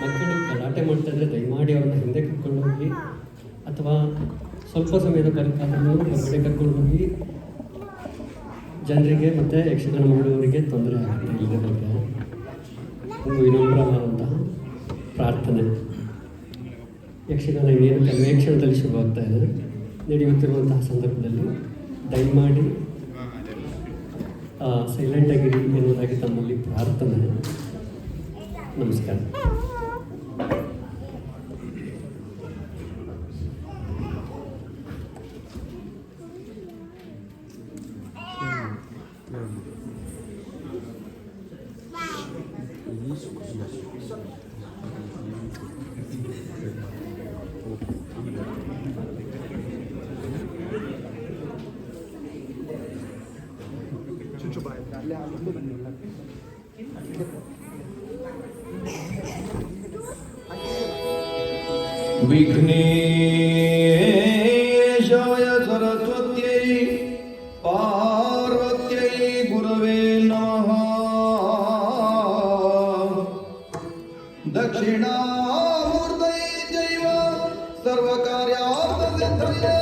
ಮಕ್ಕಳು ಗಲಾಟೆ ಮಾಡ್ತಾ ಇದ್ದರೆ ದಯಮಾಡಿ ಅವ್ರನ್ನ ಹಿಂದೆ ಕರ್ಕೊಂಡು ಹೋಗಿ, ಅಥವಾ ಸ್ವಲ್ಪ ಸಮಯದ ಕಾಲವನ್ನು ಹೊರಗಡೆ ಕರ್ಕೊಂಡು ಹೋಗಿ. ಜನರಿಗೆ ಮತ್ತು ಯಕ್ಷಗಾನ ಮಾಡುವವರಿಗೆ ತೊಂದರೆ ಆಗುತ್ತೆ. ಇದರ ಬಗ್ಗೆ ಒಂದು ವಿನಮ್ರವಾದಂತಹ ಪ್ರಾರ್ಥನೆ. ಯಕ್ಷಗಾನ ಏನು ಕೆಲವೇ ಕ್ಷಣದಲ್ಲಿ ಶುರುವಾಗ್ತಾ ಇದೆ. ನಡೆಯುತ್ತಿರುವಂತಹ ಸಂದರ್ಭದಲ್ಲಿ ದಯಮಾಡಿ ಸೈಲೆಂಟಾಗಿರಿ ಎನ್ನುವುದಾಗಿ ತಮ್ಮಲ್ಲಿ ಪ್ರಾರ್ಥನೆ. ನಮಸ್ಕಾರ. विघ्नेशाय सरस्वत्यै पार्वत्यै गुरवे नमः। दक्षिणामूर्तये चैव सर्वकार्यार्थसिद्धये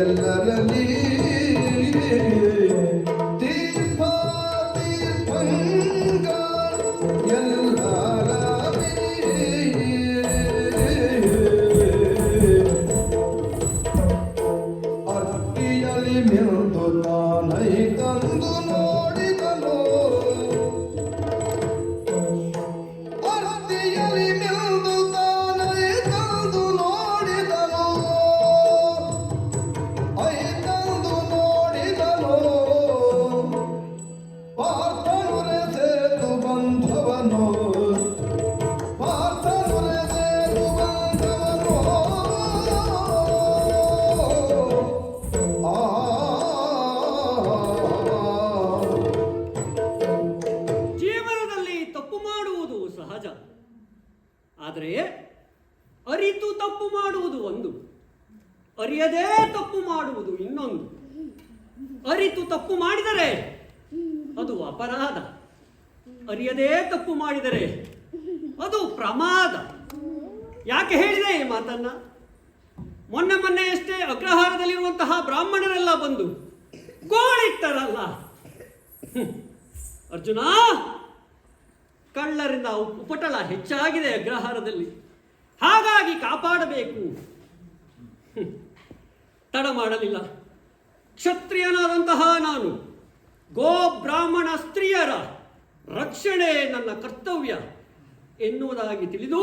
ಎಲ್ಲರಲ್ಲಿ ತೀರ್ಥ ತೀರ್ಥಂಗ ಎಲ್ಲರಲ್ಲಿ ಅಟ್ಟಿಯಲ್ಲಿ ಮಿಲ್ದು ತಾನೈ ತಂದು ನೋಡಿದನು. ಅಟ್ಟಿಯಲ್ಲಿ ಮಿಲ್ದು ತಾನೈ ತಂದು ನೋಡಿದನು. ಆದರೆ ಅರಿತು ತಪ್ಪು ಮಾಡುವುದು ಒಂದು, ಅರಿಯದೇ ತಪ್ಪು ಮಾಡುವುದು ಇನ್ನೊಂದು. ಅರಿತು ತಪ್ಪು ಮಾಡಿದರೆ ಅದು ಅಪರಾಧ, ಅರಿಯದೇ ತಪ್ಪು ಮಾಡಿದರೆ ಅದು ಪ್ರಮಾದ. ಯಾಕೆ ಹೇಳಿದೆ ಈ ಮಾತನ್ನ? ಮೊನ್ನೆಯಷ್ಟೇ ಅಗ್ರಹಾರದಲ್ಲಿರುವಂತಹ ಬ್ರಾಹ್ಮಣರೆಲ್ಲ ಬಂದು ಗೋಳಿಟ್ಟರಲ್ಲ. ಅರ್ಜುನ, ಕಳ್ಳರಿಂದ ಉಪಟಳ ಹೆಚ್ಚಾಗಿದೆ ಅಗ್ರಹಾರದಲ್ಲಿ, ಹಾಗಾಗಿ ಕಾಪಾಡಬೇಕು. ತಡ ಮಾಡಲಿಲ್ಲ. ಕ್ಷತ್ರಿಯನಾದಂತಹ ನಾನು ಗೋ ಬ್ರಾಹ್ಮಣ ಸ್ತ್ರೀಯರ ರಕ್ಷಣೆ ನನ್ನ ಕರ್ತವ್ಯ ಎನ್ನುವುದಾಗಿ ತಿಳಿದು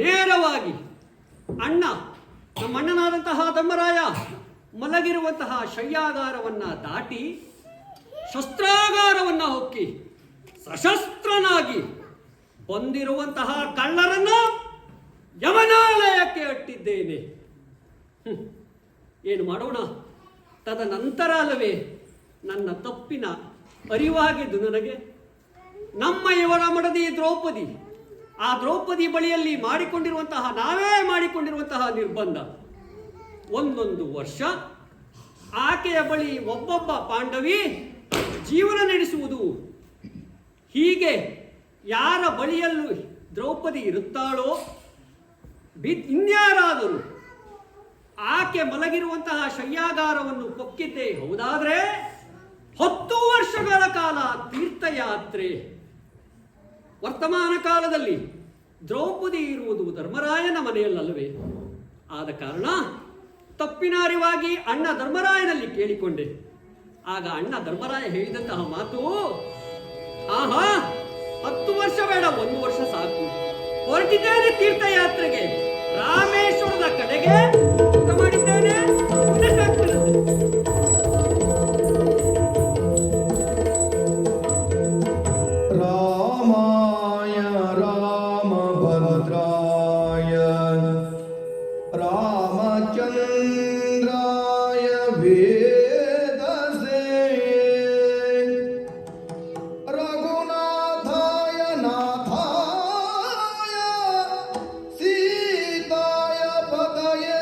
ನೇರವಾಗಿ ನಮ್ಮಣ್ಣನಾದಂತಹ ಧರ್ಮರಾಯ ಮಲಗಿರುವಂತಹ ಶಯ್ಯಾಗಾರವನ್ನು ದಾಟಿ ಶಸ್ತ್ರಾಗಾರವನ್ನು ಹೊಕ್ಕಿ ಸಶಸ್ತ್ರನಾಗಿ ಬಂದಿರುವಂತಹ ಕಳ್ಳರನ್ನು ಯಮನಾಲಯಕ್ಕೆ ಅಟ್ಟಿದ್ದೇನೆ. ಏನು ಮಾಡೋಣ? ತದನಂತರ ಅಲ್ಲವೇ ನನ್ನ ತಪ್ಪಿನ ಅರಿವಾಗಿದ್ದು ನನಗೆ. ನಮ್ಮ ಇವರ ಮಡದಿ ದ್ರೌಪದಿ, ಆ ದ್ರೌಪದಿ ಬಳಿಯಲ್ಲಿ ನಾವೇ ಮಾಡಿಕೊಂಡಿರುವಂತಹ ನಿರ್ಬಂಧ. 1 ವರ್ಷ ಆಕೆಯ ಬಳಿ ಒಬ್ಬೊಬ್ಬ ಪಾಂಡವಿ ಜೀವನ ನಡೆಸುವುದು. ಹೀಗೆ ಯಾರ ಬಳಿಯಲ್ಲೂ ದ್ರೌಪದಿ ಇರುತ್ತಾಳೋ, ಇನ್ಯಾರಾದರೂ ಆಕೆ ಮಲಗಿರುವಂತಹ ಶಯ್ಯಾಗಾರವನ್ನು ಪೊಕ್ಕಿದ್ದೇ ಹೌದಾದ್ರೆ 10 ವರ್ಷಗಳ ಕಾಲ ತೀರ್ಥಯಾತ್ರೆ. ವರ್ತಮಾನ ಕಾಲದಲ್ಲಿ ದ್ರೌಪದಿ ಇರುವುದು ಧರ್ಮರಾಯನ ಮನೆಯಲ್ಲವೇ? ಆದ ಕಾರಣ ತಪ್ಪಿನ ಅರಿವಾಗಿ ಅಣ್ಣ ಧರ್ಮರಾಯನಲ್ಲಿ ಕೇಳಿಕೊಂಡೆ. ಆಗ ಅಣ್ಣ ಧರ್ಮರಾಯ ಹೇಳಿದಂತಹ ಮಾತು, ಆಹಾ 10 ವರ್ಷ ಬೇಡ, 1 ವರ್ಷ ಸಾಕು. ಹೊರಟಿದ್ದೇನೆ ತೀರ್ಥಯಾತ್ರೆಗೆ, ರಾಮೇಶ್ವರದ ಕಡೆಗೆ ಊಟ ಮಾಡಿದ್ದೇನೆ. ರಾಮಾಯ ರಾಮಭದ್ರಾಯ ರಾಮಚಂದ್ರಾಯ ವೇದಸೇ ರಘುನಾಥಾಯ ನಾಥಾಯ ಸೀತಾಯ ಪದಯೇ ನಮಃ.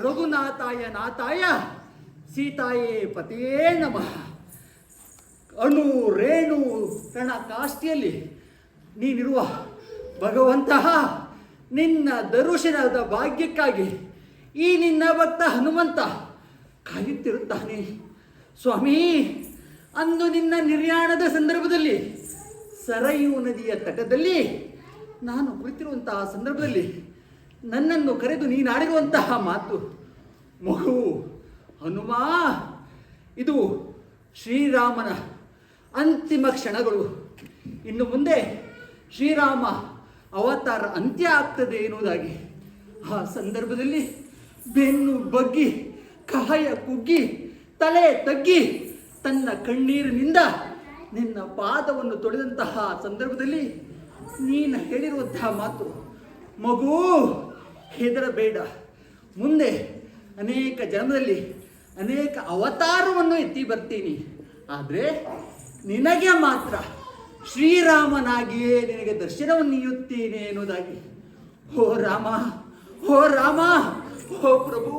ರಘುನಾಥಾಯ ನಾಥಾಯ ಸೀತಾಯೇ ಪತಿಯೇ ನಮಃ. ಅಣು ರೇಣು ಕಣ ಕಾಷ್ಠಿಯಲ್ಲಿ ನೀನಿರುವ ಭಗವಂತಹ ನಿನ್ನ ದರ್ಶನದ ಭಾಗ್ಯಕ್ಕಾಗಿ ಈ ನಿನ್ನ ಭಕ್ತ ಹನುಮಂತ ಕಾಯುತ್ತಿರುತ್ತಾನೆ. ಸ್ವಾಮಿ, ಅಂದು ನಿನ್ನ ನಿರ್ಯಾಣದ ಸಂದರ್ಭದಲ್ಲಿ ಸರಯೂ ನದಿಯ ತಟದಲ್ಲಿ ನಾನು ಕುಳಿತಿರುವಂತಹ ಸಂದರ್ಭದಲ್ಲಿ ನನ್ನನ್ನು ಕರೆದು ನೀನಾಡಿರುವಂತಹ ಮಾತು, ಮಗು ಹನುಮ, ಇದು ಶ್ರೀರಾಮನ ಅಂತಿಮ ಕ್ಷಣಗಳು. ಇನ್ನು ಮುಂದೆ ಶ್ರೀರಾಮ ಅವತಾರ ಅಂತ್ಯ ಆಗ್ತದೆ ಎನ್ನುವುದಾಗಿ ಆ ಸಂದರ್ಭದಲ್ಲಿ ಬೆನ್ನು ಬಗ್ಗಿ ಕಾಯ ಕುಗ್ಗಿ ತಲೆ ತಗ್ಗಿ ತನ್ನ ಕಣ್ಣೀರಿನಿಂದ ನಿನ್ನ ಪಾದವನ್ನು ತೊಳೆದಂತಹ ಸಂದರ್ಭದಲ್ಲಿ ನೀನು ಹೇಳಿರುವಂತಹ ಮಾತು, ಮಗು ಹೆದರಬೇಡ, ಮುಂದೆ ಅನೇಕ ಜನ್ಮದಲ್ಲಿ ಅನೇಕ ಅವತಾರವನ್ನು ಎತ್ತಿ ಬರ್ತೀನಿ, ಆದರೆ ನಿನಗೆ ಮಾತ್ರ ಶ್ರೀರಾಮನಾಗಿಯೇ ನಿನಗೆ ದರ್ಶನವನ್ನು ನೀಡುತ್ತೇನೆ ಎನ್ನುವುದಾಗಿ. ಓ ರಾಮ, ಓ ರಾಮ, ಓ ಪ್ರಭು,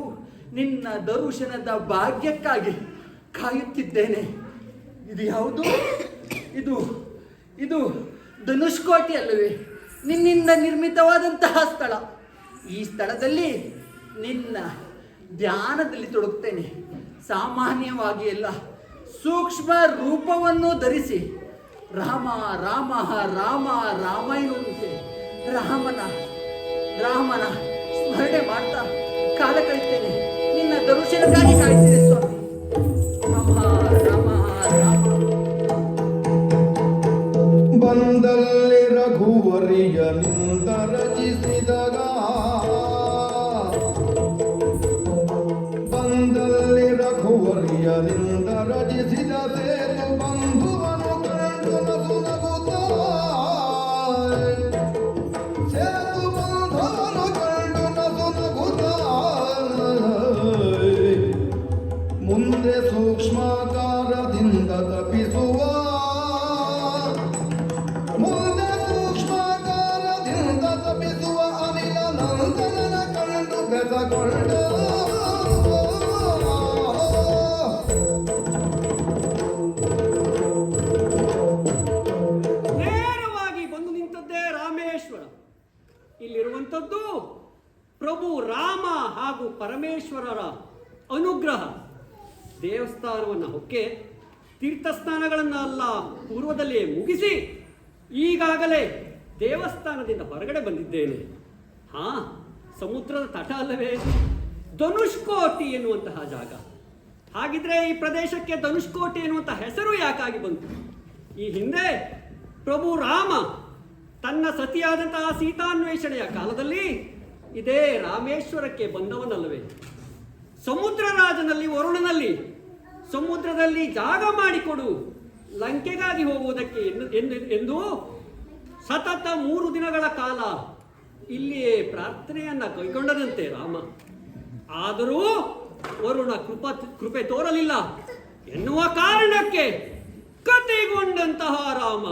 ನಿನ್ನ ದರ್ಶನದ ಭಾಗ್ಯಕ್ಕಾಗಿ ಕಾಯುತ್ತಿದ್ದೇನೆ. ಇದು ಯಾವುದು? ಇದು ಇದು ಧನುಷ್ಕೋಟಿ ಅಲ್ಲವೇ? ನಿನ್ನಿಂದ ನಿರ್ಮಿತವಾದಂತಹ ಸ್ಥಳ. ಈ ಸ್ಥಳದಲ್ಲಿ ನಿನ್ನ ಧ್ಯಾನದಲ್ಲಿ ತೊಡಗುತ್ತೇನೆ. ಸಾಮಾನ್ಯವಾಗಿ ಎಲ್ಲ ಸೂಕ್ಷ್ಮ ರೂಪವನ್ನು ಧರಿಸಿ ರಾಮ ರಾಮ ರಾಮ ರಾಮ ಎನ್ನುವಂತೆ ರಾಮನ ಸ್ಮರಣೆ ಮಾಡ್ತಾ ಕಾಲ ಕಳಿತೇನೆ. ನಿನ್ನ ದರ್ಶನಕ್ಕಾಗಿ ಕಾಯ್ತೇನೆ ಸ್ವಾಮಿ. ರಾಮ ರಾಮ ರಾಮ. ಬಂದಲ್ಲಿ ರಘುವರಿಯ ನಿಂದ ರಚಿಸಿದಾಗ, ಬಂದಲ್ಲಿ ರಘುವರಿಯ ನಿಂದ ರಚಿಸಿದ ಸೇತು ಬಂಧುವನು ಕಂಡು ನಗು ನಗುತ್ತಾ, ಸೇತು ಬಂಧುವನು ಕಂಡು ನಗು ನಗುತ್ತಾ, ಮುಂದೆ ಸೂಕ್ಷ್ಮಾಕಾರದಿಂದ ತಪ್ಪಿಸುವ, ಮುಂದೆ ಸೂಕ್ಷ್ಮಾಕಾರದಿಂದ ತಪ್ಪಿಸುವ ಅನಿಲ ನಂದನನ ಕಂಡು ಬೆಸಗೊಂಡ. ನೇರವಾಗಿ ಬಂದು ನಿಂತದ್ದೇ ರಾಮೇಶ್ವರ. ಇಲ್ಲಿರುವಂಥದ್ದು ಪ್ರಭು ರಾಮ ಹಾಗೂ ಪರಮೇಶ್ವರರ ಅನುಗ್ರಹ. ದೇವಸ್ಥಾನವನ್ನು ಹೊಕ್ಕೆ ತೀರ್ಥಸ್ನಾನಗಳನ್ನೆಲ್ಲ ಪೂರ್ವದಲ್ಲೇ ಮುಗಿಸಿ ಈಗಾಗಲೇ ದೇವಸ್ಥಾನದಿಂದ ಹೊರಗಡೆ ಬಂದಿದ್ದೇನೆ. ಹಾ, ಸಮುದ್ರದ ತಟ ಅಲ್ಲವೇ ಧನುಷ್ಕೋಟಿ ಎನ್ನುವಂತಹ ಜಾಗ. ಹಾಗಿದ್ರೆ ಈ ಪ್ರದೇಶಕ್ಕೆ ಧನುಷ್ಕೋಟಿ ಎನ್ನುವಂತಹ ಹೆಸರು ಯಾಕಾಗಿ ಬಂತು? ಈ ಹಿಂದೆ ಪ್ರಭು ರಾಮ ತನ್ನ ಸತಿಯಾದಂತಹ ಸೀತಾನ್ವೇಷಣೆಯ ಕಾಲದಲ್ಲಿ ಇದೇ ರಾಮೇಶ್ವರಕ್ಕೆ ಬಂದವನಲ್ಲವೇ? ಸಮುದ್ರ ರಾಜನಲ್ಲಿ ವರುಣನಲ್ಲಿ ಸಮುದ್ರದಲ್ಲಿ ಜಾಗ ಮಾಡಿಕೊಡು, ಲಂಕೆಗಾಗಿ ಹೋಗುವುದಕ್ಕೆ ಎಂದು ಸತತ 3 ದಿನಗಳ ಕಾಲ ಇಲ್ಲಿಯೇ ಪ್ರಾರ್ಥನೆಯನ್ನ ಕೈಗೊಂಡದಂತೆ ರಾಮ. ಆದರೂ ವರುಣ ಕೃಪೆ ತೋರಲಿಲ್ಲ ಎನ್ನುವ ಕಾರಣಕ್ಕೆ ಕತೆಗೊಂಡಂತಹ ರಾಮ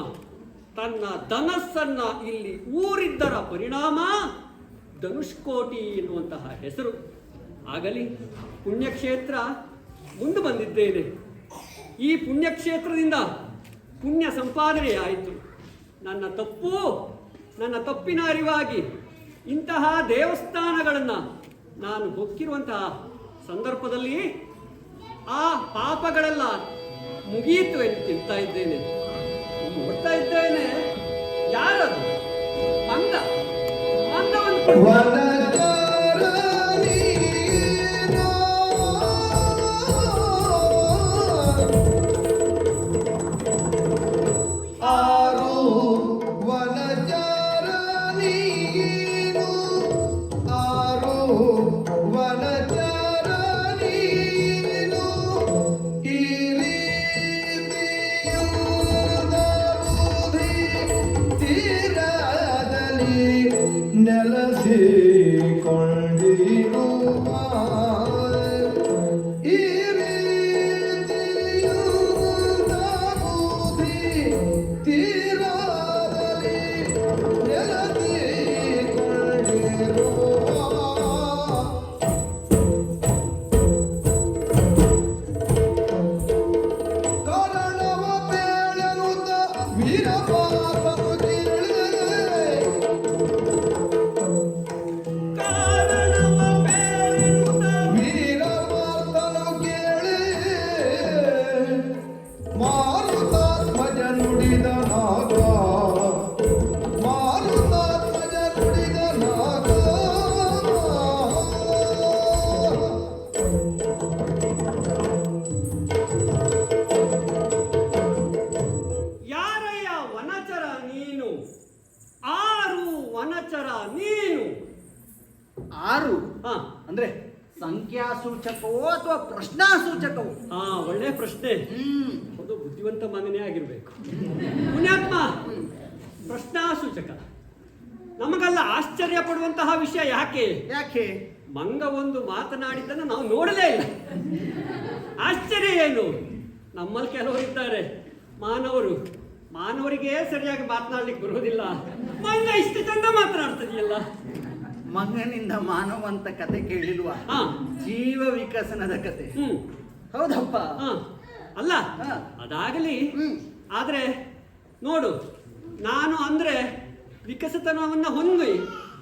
ತನ್ನ ಧನಸ್ಸನ್ನ ಇಲ್ಲಿ ಊರಿದ್ದರ ಪರಿಣಾಮ ಧನುಷ್ಕೋಟಿ ಎನ್ನುವಂತಹ ಹೆಸರು. ಆಗಲಿ, ಪುಣ್ಯಕ್ಷೇತ್ರ ಮುಂದೆ ಬಂದಿದ್ದೇನೆ. ಈ ಪುಣ್ಯಕ್ಷೇತ್ರದಿಂದ ಪುಣ್ಯ ಸಂಪಾದನೆ ಆಯಿತು. ನನ್ನ ತಪ್ಪಿನ ಅರಿವಾಗಿ ಇಂತಹ ದೇವಸ್ಥಾನಗಳನ್ನು ನಾನು ಹೊಕ್ಕಿರುವಂತಹ ಸಂದರ್ಭದಲ್ಲಿ ಆ ಪಾಪಗಳೆಲ್ಲ ಮುಗಿಯಿತು ಎಂದು ತಿಳ್ತಾ ಇದ್ದೇನೆ. ನೋಡ್ತಾ ಇದ್ದೇನೆ, ಯಾರದು? ಮಂದವನ್ನು ಅಂದ್ರೆ ಸಂಖ್ಯಾಸೂಚಕವೋ ಅಥವಾ ಪ್ರಶ್ನಾಸೂಚಕವೋ? ಒಳ್ಳೆ ಪ್ರಶ್ನೆ. ಅದು ಬುದ್ಧಿವಂತ ಮಗನೇ ಆಗಿರ್ಬೇಕು. ಪುಣ್ಯಾತ್ಮ, ಪ್ರಶ್ನಾಸೂಚಕ ನಮಗೆಲ್ಲ ಆಶ್ಚರ್ಯ ಪಡುವಂತಹ ವಿಷಯ ಯಾಕೆ? ಮಂಗ ಒಂದು ಮಾತನಾಡಿದ್ದನ್ನು ನಾವು ನೋಡಲೇ ಇಲ್ಲ. ಆಶ್ಚರ್ಯ ಏನು? ನಮ್ಮಲ್ಲಿ ಕೆಲವರು ಇದ್ದಾರೆ ಮಾನವರಿಗೆ ಸರಿಯಾಗಿ ಮಾತನಾಡ್ಲಿಕ್ಕೆ ಬರುವುದಿಲ್ಲ. ಮಂಗ ಇಷ್ಟು ಚಂದ ಮಾತನಾಡ್ತದೆಯಲ್ಲ. ಮಂಗನಿಂದ ಮಾನವ ಅಂತ ಕತೆ ಕೇಳಿಲ್ವಾ? ಹಾ. ಜೀವ ವಿಕಸನದ ಕತೆ. ಹ್ಮ್ ಹೌದಪ್ಪ. ಹಾ. ಅಲ್ಲ ಹಾ. ಅದಾಗಲಿ. ಹ್ಮ್. ಆದ್ರೆ ನೋಡು, ನಾನು ಅಂದ್ರೆ ವಿಕಸತನವನ್ನ ಹೊಂದಿ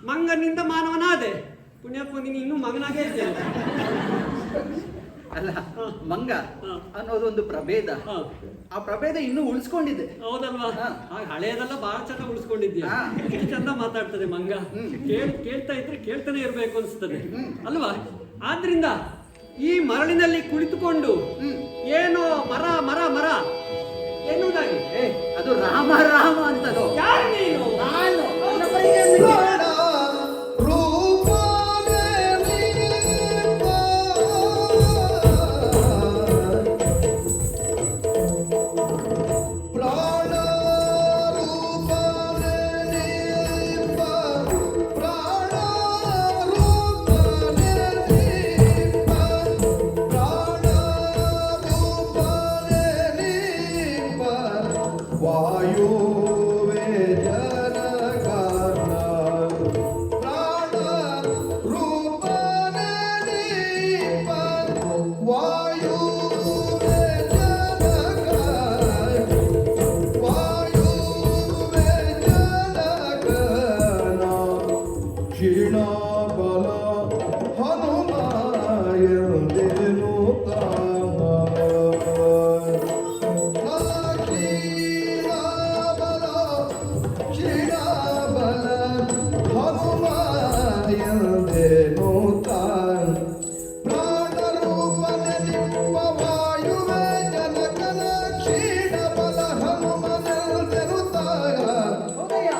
ಮಂಗನಿಂದ ಮಾನವನಾದೆ. ಪುಣ್ಯಾತ್ಮ, ನೀನು ಇನ್ನೂ ಮಗನಾಗೇ ಇದ್ದೇನೆ. ಅಲ್ಲ, ಹಾ. ಮಂಗ ಹಾ. ಅನ್ನೋದು ಒಂದು ಪ್ರಭೇದ. ಹಾ. ಆ ಪ್ರಭೇದ ಇನ್ನೂ ಉಳಿಸ್ಕೊಂಡಿದೆ. ಹೌದಲ್ವಾ? ಹಾ. ಆಗ ಹಳೆಯದೆಲ್ಲ ಬಹಳ ಚೆನ್ನಾಗಿ ಉಳಿಸ್ಕೊಂಡಿದ್ಯಾ. ಹಾ. ಎಷ್ಟು ಚಂದ ಮಾತಾಡ್ತದೆ ಮಂಗ. ಹ್ಮ್. ಕೇಳ್ತಾ ಇದ್ರೆ ಕೇಳ್ತಾನೆ ಇರ್ಬೇಕು ಅನ್ಸ್ತದೆ ಹ್ಮ್. ಅಲ್ವಾ? ಆದ್ರಿಂದ ಈ ಮರಳಿನಲ್ಲಿ ಕುಳಿತುಕೊಂಡು ಹ್ಮ್. ಏನೋ ಮರ ಮರ ಮರ ಎನ್ನುವುದಾಗಿ. ಏ, ಅದು ರಾಮ ರಾಮ ಅಂತದು. ಯಾರು ನೀನು? ನಾನು ನನ್ನ ಪರಿಚಯ ಪ್ರಾಣ ರೂಪನೇ ನೀಪ. ಪ್ರಾಣ ರೂಪನೇ ನೀಪ. ಪ್ರಾಣ ರೂಪನೇ ನೀಪ. ಪ್ರಾಣ ರೂಪನೇ ನೀಪ. ವಾಯುವೇ ಜನಗಾನ. ಪ್ರಾಣ ರೂಪನೇ ನೀಪ. ವಾಯುವೇ ಜನಗಾನ. ವಾಯುವೇ ಜನಗಾನ. ಕ್ಷೀಣ ಬಲ ಹನುಮಾಯಂದೇನು ತಾಮ. ಕ್ಷೀಣಾಬಲ ಹನುಮಾಯಂದೇನು ತಾಮ. ಪ್ರಾಣರೂಪನೆ ನಿಪ್ಪ ವಾಯುವೇ ಜನಕನ. ಕ್ಷೀಣಬಲ ಹನುಮನೆಂದೆನು ತಾಯ. ಹೌದಯ್ಯ.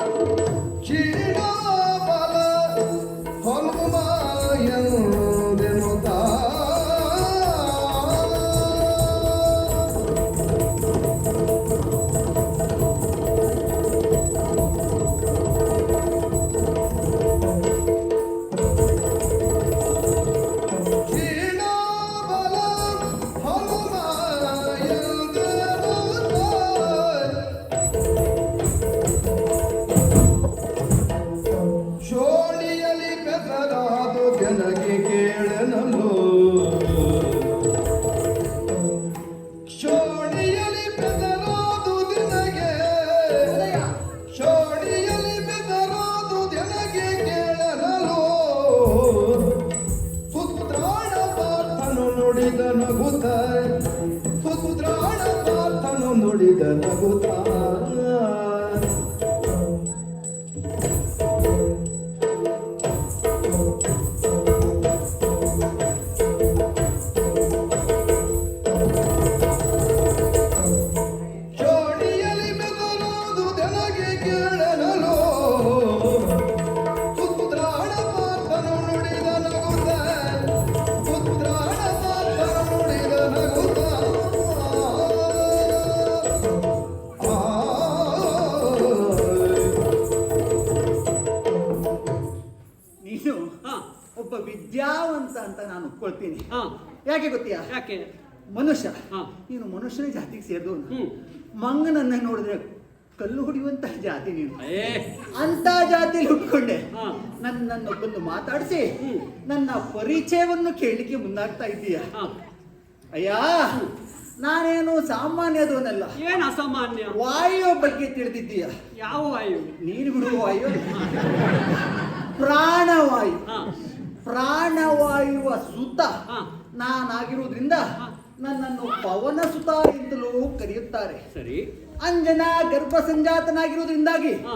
ಕ್ಷೀಣಾಬಲ ಹನುಮಾಯಂದೆನು ತಾಯ. ಕ್ಷೀಣಾಬಲ ಹನುಮಾಯಂದೆನು ತಾಯ. ಶೋಣಿಯಲಿ ಬೆದರಾದು ಜನಗೆ ಕೇಳನಲು. ಶೋಣಿಯಲಿ ಬೆದರಾದು ದಿನಗೆ. ಶೋಣಿಯಲಿ ಬೆದರಾದು ಜನಗೆ ಕೇಳನಲು. ಸುತ್ರಾಣ ಪಾರ್ಥನು ನುಡಿದ ನಗುತ್ತ. ಸುತ್ರಾಣ ಪಾರ್ಥನು ನುಡಿದ ನಗುತ್ತ. ಶೋಣಿಯಲಿ ಬೆದರಾದು ಜನಗೆ ಕೇಳನಲು. ಸುತ್ರಾಣ ಪಾರ್ಥನು ನುಡಿದ ನಗುತ್ತ. ಸುತ್ರಾಣ ಪಾರ್ಥನು ನುಡಿದ ನಗುತ್ತ. ಆ. ನೀನು ಹಾ. ಒಬ್ಬ ವಿದ್ಯಾವಂತ ಅಂತ ನಾನು ಒಪ್ಕೊಳ್ತೀನಿ. ಹಾ. ಯಾಕೆ ಗೊತ್ತೀಯಾ? ಯಾಕೆ? ಮನುಷ್ಯ. ಹಾ. ನೀನು ಮನುಷ್ಯನ ಜಾತಿಗೆ ಸೇರಿದವನು. ಹ್ಮ್. ಮಂಗನನ್ನ ನೋಡಿದ್ರೆ ಕಲ್ಲು ಹೊಡೆಯುವಂತಹ ಜಾತಿ ನೀನು. ಏ. ಅಂತ ಜಾತಿಯಲ್ಲಿ ಹುಟ್ಕೊಂಡೆ. ಹಾ. ನನ್ನೊಬ್ಬನ್ನು ಮಾತಾಡಿಸಿ ಹ್ಮ್. ನನ್ನ ಪರಿಚಯವನ್ನು ಕೇಳಲಿಕ್ಕೆ ಮುಂದಾಗ್ತಾ ಇದ್ದೀಯ. ಹಾ. ಅಯ್ಯ, ನಾನೇನು ಸಾಮಾನ್ಯದವನಲ್ಲ. ಏನ್ ಅಸಾಮಾನ್ಯ? ವಾಯು ಬಗ್ಗೆ ತಿಳಿದಿದ್ದೀಯ. ಯಾವ ವಾಯು? ನೀರು ಬಿಡುವ ವಾಯು, ಪ್ರಾಣವಾಯು. ಹಾ. ಪ್ರಾಣವಾಯುವ ಸುತ ಹಾ. ನಾನಾಗಿರುವುದರಿಂದ ಹಾ. ನನ್ನನ್ನು ಪವನ ಸುತ ಎಂತಲೂ ಕರೆಯುತ್ತಾರೆ. ಸರಿ. ಅಂಜನ ಗರ್ಭ ಸಂಜಾತನಾಗಿರುವುದರಿಂದಾಗಿ ಹಾ.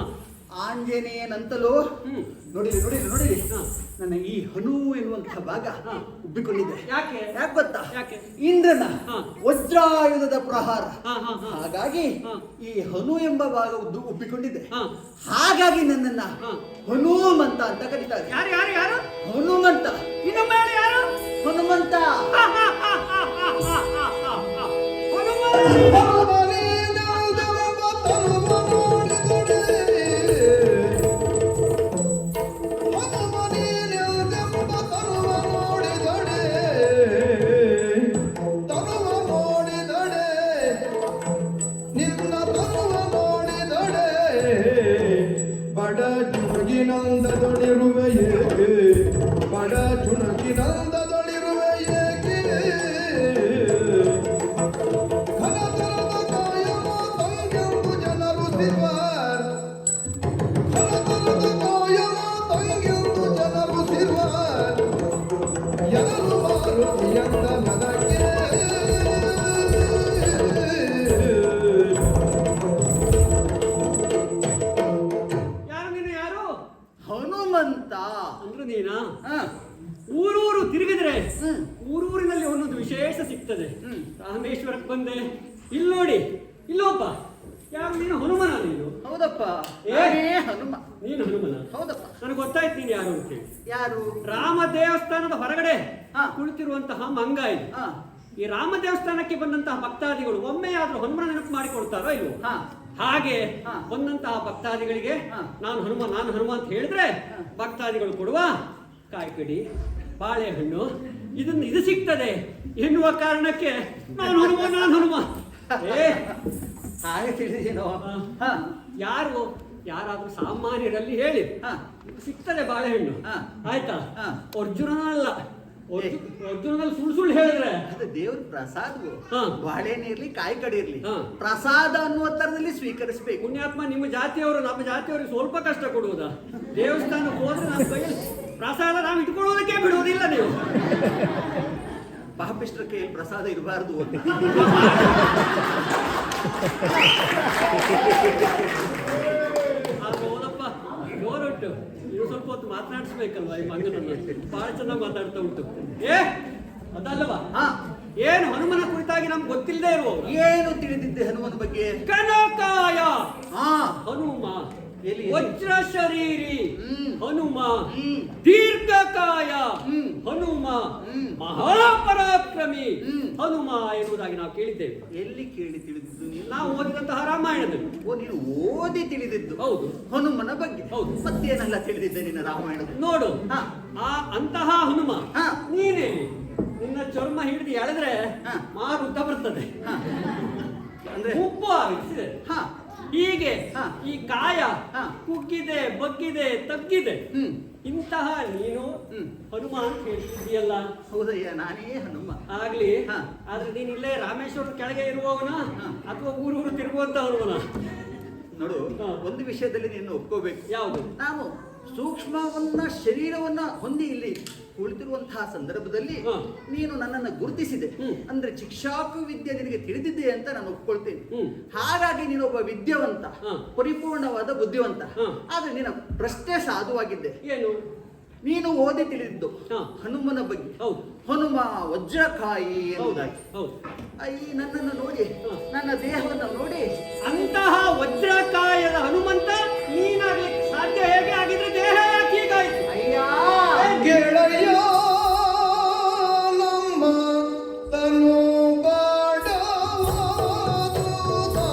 ಆಂಜನೇಯನಂತಲೂ ಹ್ಮ್. ನೋಡಿರಿ ನೋಡಿರಿ ನೋಡಿರಿ ಹಾ. ನನ್ನ ಈ ಹನು ಎನ್ನುವಂತಹ ಭಾಗ ಹಾ. ಉಬ್ಬಿಕೊಂಡಿದೆ. ಯಾಕೆ? ಯಾಕೆ ಗೊತ್ತಾ? ಯಾಕೆ? ಇಂದ್ರನ ಹಾ. ವಜ್ರಾಯುಧದ ಪ್ರಹಾರ. ಹಾ, ಹಾ, ಹಾ. ಹಾಗಾಗಿ ಹಾ. ಈ ಹನು ಎಂಬ ಭಾಗ ಉಬ್ಬಿಕೊಂಡಿದೆ. ಹಾ. ಹಾಗಾಗಿ ನನ್ನನ್ನ ಹಾ. ಹನುಮಂತ ಅಂತ ಕರೀತಾರೆ. ಯಾರು ಯಾರು ಯಾರು? ಹನುಮಂತ. ಇನ್ನೊಮ್ಮೆ ಹೇಳಿ, ಯಾರು? ಹನುಮಂತ. ಬಡ ಜುಗಿನಂದದೊಡಿರುವೆಯೇ ಚುಣುಕಿನಂದದಳಿರುವೆ ಏಕೆ ಘನತರದ ಕಾಯವ ತಂಗೆಂದು ಜನರು ಸಿರ್ವಾರ್ ಘನತರದ ಕಾಯವ ತಂಗೆಂದು ಜನರು ಸಿರ್ವಾರ್ ಎಲ್ಲರೂ ಮಾರುತಿಯಂದ ನನಗೆ ಯಾರು ನೀನು ಯಾರು ಹನುಮಂತ. ಅಂದ್ರು ನೀನಾ? ಹ. ಊರೂರು ತಿರುಗಿದ್ರೆ ಹ್ಮ್. ಊರೂರಿನಲ್ಲಿ ಒಂದೊಂದು ವಿಶೇಷ ಸಿಗ್ತದೆ. ಹ್ಮ್. ರಾಮೇಶ್ವರಕ್ಕೆ ಬಂದೆ, ಇಲ್ಲಿ ನೋಡಿ, ಇಲ್ಲೊಬ್ಬ. ಯಾರು ನೀನು? ಹನುಮನ ನೀನು? ಹೌದಪ್ಪ, ಏ? ನಾನೇ ಹನುಮ. ನೀನು ಹನುಮನ? ಹೌದಪ್ಪ. ನನಗೆ ಗೊತ್ತಾಯ್ತು ನೀನು ಯಾರು ಅಂತ ಹೇಳಿ. ಯಾರು? ರಾಮ ದೇವಸ್ಥಾನದ ಹೊರಗಡೆ ಹಾ. ಕುಳಿತಿರುವಂತಹ ಮಂಗ ಇದು. ಹ. ಈ ರಾಮ ದೇವಸ್ಥಾನಕ್ಕೆ ಬಂದಂತಹ ಭಕ್ತಾದಿಗಳು ಒಮ್ಮೆಯಾದ್ರೂ ಹನುಮನ ನೆನಪು ಮಾಡಿಕೊಡ್ತಾರೋ ಇಲ್ವೋ? ಹ. ಹಾಗೆ ಹಾ. ಬಂದಂತಹ ಭಕ್ತಾದಿಗಳಿಗೆ ಹಾ. ನಾನು ಹನುಮ ಅಂತ ಹೇಳಿದ್ರೆ ಹಾ. ಭಕ್ತಾದಿಗಳು ಕೊಡುವ ಕಾಯಿಕಡಿ, ಬಾಳೆಹಣ್ಣು ಇದು ಸಿಗ್ತದೆ ಎನ್ನುವ ಕಾರಣಕ್ಕೆ ನಾನು ಹನುಮ. ಏ ಹಾಗೆ ತಿಳಿದೇನೋ? ಹಾ. ಹ. ಯಾರಾದ್ರೂ ಸಾಮಾನ್ಯರಲ್ಲಿ ಹೇಳಿ ಹ. ಸಿಗ್ತದೆ ಬಾಳೆಹಣ್ಣು. ಹಾ. ಆಯ್ತಾ? ಹಾ. ಅರ್ಜುನನಲ್ಲ, ಅರ್ಜುನನಲ್ಲಿ ಸುಳ್ಳು ಹೇಳಿದ್ರೆ ಅದು ದೇವ್ರ ಪ್ರಸಾದವು. ಹಾ. ಬಾಳೆಹಣ್ಣು ಇರ್ಲಿ, ಕಾಯಿ ಕಡಿ ಇರ್ಲಿ, ಹಾ. ಪ್ರಸಾದ ಅನ್ನುವ ತರದಲ್ಲಿ ಸ್ವೀಕರಿಸಬೇಕು. ಪುಣ್ಯಾತ್ಮ, ನಿಮ್ಮ ಜಾತಿಯವರು ನಮ್ಮ ಜಾತಿಯವರಿಗೆ ಸ್ವಲ್ಪ ಕಷ್ಟ ಕೊಡುವುದಾ? ದೇವಸ್ಥಾನಕ್ಕೆ ಹೋದ್ರೆ ನಮ್ಮ ಕೈಯಲ್ಲಿ ಪ್ರಸಾದ ನಾವು ಇಟ್ಕೊಳ್ಳೋದಕ್ಕೆ ಬಿಡುವುದಿಲ್ಲ ನೀವು. ಪಾಪಿಷ್ಟ್ರ ಕೈಯಲ್ಲಿ ಪ್ರಸಾದ ಇರಬಾರ್ದು. ಹೌದಪ್ಪ, ಜೋರುಂಟು. ನೀವು ಸ್ವಲ್ಪ ಹೊತ್ತು ಮಾತನಾಡಿಸ್ಬೇಕಲ್ವಾ ಈ ಮಗನನ್ನು? ಬಹಳ ಚೆನ್ನಾಗಿ ಮಾತಾಡ್ತಾ ಉಂಟು. ಏ ಅದಲ್ಲವಾ? ಹಾ. ಏನು ಹನುಮನ ಕುರಿತಾಗಿ ನಮ್ಗೆ ಗೊತ್ತಿಲ್ಲದೆ ಇರುವವರು? ಏನು ತಿಳಿದಿದ್ದೆ ಹನುಮನ ಬಗ್ಗೆ? ಕನಕಾಯ ಹಾ. ಹನುಮ, ಎಲ್ಲಿ? ವಜ್ರ ಶರೀರಿ ಹ್ಮ್. ಹನುಮ, ಹ್ಮ್. ದೀರ್ಘಕಾಯ ಹ್ಮ್. ಹನುಮ, ಹ್ಮ್. ಮಹಾಪರಾಕ್ರಮಿ ಹ್ಮ್. ಹನುಮ ಎನ್ನುವುದಾಗಿ ನಾವು ಕೇಳಿದ್ದೇವೆ. ಎಲ್ಲಿ ಕೇಳಿ ತಿಳಿದಿದ್ದು ನೀನು? ನಾವು ಓದಿದಂತಹ ರಾಮಾಯಣದಲ್ಲಿ. ಓ, ನೀನು ಓದಿ ತಿಳಿದಿದ್ದು ಹೌದು. ಹನುಮನ ಬಗ್ಗೆ? ಹೌದು. ಮತ್ತೇನೆಲ್ಲ ತಿಳಿದಿದ್ದೆ ನಿನ್ನ ರಾಮಾಯಣದ? ನೋಡು, ಹಾ. ಅಂತಹ ಹನುಮ ಹಾ. ನೀನೇ. ನಿನ್ನ ಚರ್ಮ ಹಿಡಿದು ಎಳೆದ್ರೆ ಹಾ. ಮಾರುದ್ದ ಬರ್ತದೆ, ಹಾ. ಅಂದ್ರೆ ಉಪ್ಪು ಆಗಿದೆ. ಹಾ. ಹೀಗೆ ಹಾ. ಈ ಕಾಯ ಹಾ. ಕುಗ್ಗಿದೆ, ಬಗ್ಗಿದೆ, ತಗ್ಗಿದೆ. ಹ್ಮ್. ಇಂತಹ ನೀನು ಹ್ಮ್. ಹನುಮ ಅಂತ ಹೇಳ್ತಿದೀಯಲ್ಲ? ಹೌದಯ್ಯ, ನಾನೇ ಹನುಮ. ಆಗ್ಲಿ. ಹಾ. ಆದ್ರೆ ನೀನ್ ಇಲ್ಲೇ ರಾಮೇಶ್ವರದ ಕೆಳಗೆ ಇರುವವನ ಹಾ. ಅಥವಾ ಊರೂರು ತಿರುಗುವಂತ ಹನುಮನ? ನೋಡು, ಹಾ. ಒಂದು ವಿಷಯದಲ್ಲಿ ನೀನು ಒಪ್ಕೋಬೇಕು. ಯಾವುದು? ನಾನು ಸೂಕ್ಷ್ಮವನ್ನ ಶರೀರವನ್ನ ಹೊಂದಿ ಇಲ್ಲಿ ಕುಳಿತಿರುವಂತಹ ಸಂದರ್ಭದಲ್ಲಿ ಹಾ. ನೀನು ನನ್ನನ್ನು ಗುರುತಿಸಿದೆ. ಹ್ಮ್. ಅಂದ್ರೆ ಶಿಕ್ಷಾಕು ವಿದ್ಯೆ ನಿನಗೆ ತಿಳಿದಿದೆ ಅಂತ ನಾನು ಒಪ್ಕೊಳ್ತೇನೆ. ಹ್ಮ್. ಹಾಗಾಗಿ ನೀನೊಬ್ಬ ವಿದ್ಯಾವಂತ, ಹಾ. ಪರಿಪೂರ್ಣವಾದ ಬುದ್ಧಿವಂತ. ಹಾ. ಆದ್ರೆ ನಿನ್ನ ಪ್ರಶ್ನೆ ಸಾಧುವಾಗಿದ್ದೆ. ಏನು? ನೀನು ಓದಿ ತಿಳಿದಿದ್ದು ಹಾ. ಹನುಮನ ಬಗ್ಗೆ. ಹೌದು. ಹನುಮ ವಜ್ರಕಾಯಿ ಹೌದು. ಎಂಬುದಾಗಿ. ಹೌದು. ಈ ನನ್ನನ್ನು ನೋಡಿ, ಹಾ. ನನ್ನ ದೇಹವನ್ನು ನೋಡಿ, ಅಂತಹ ವಜ್ರಕಾಯದ ಹನುಮಂತ ನೀನಾಗ್ಲಿಕ್ಕೆ ಸಾಧ್ಯ ಹೇಗೆ? ಆಗಿದ್ರೆ ದೇಹ ಯಾಕೆ ಹೀಗಾಯ್ತು? ಅಯ್ಯ, ಗೆಳೆಯ ನಮ್ಮ ತನು ಬಾಡವಾದುದಾ.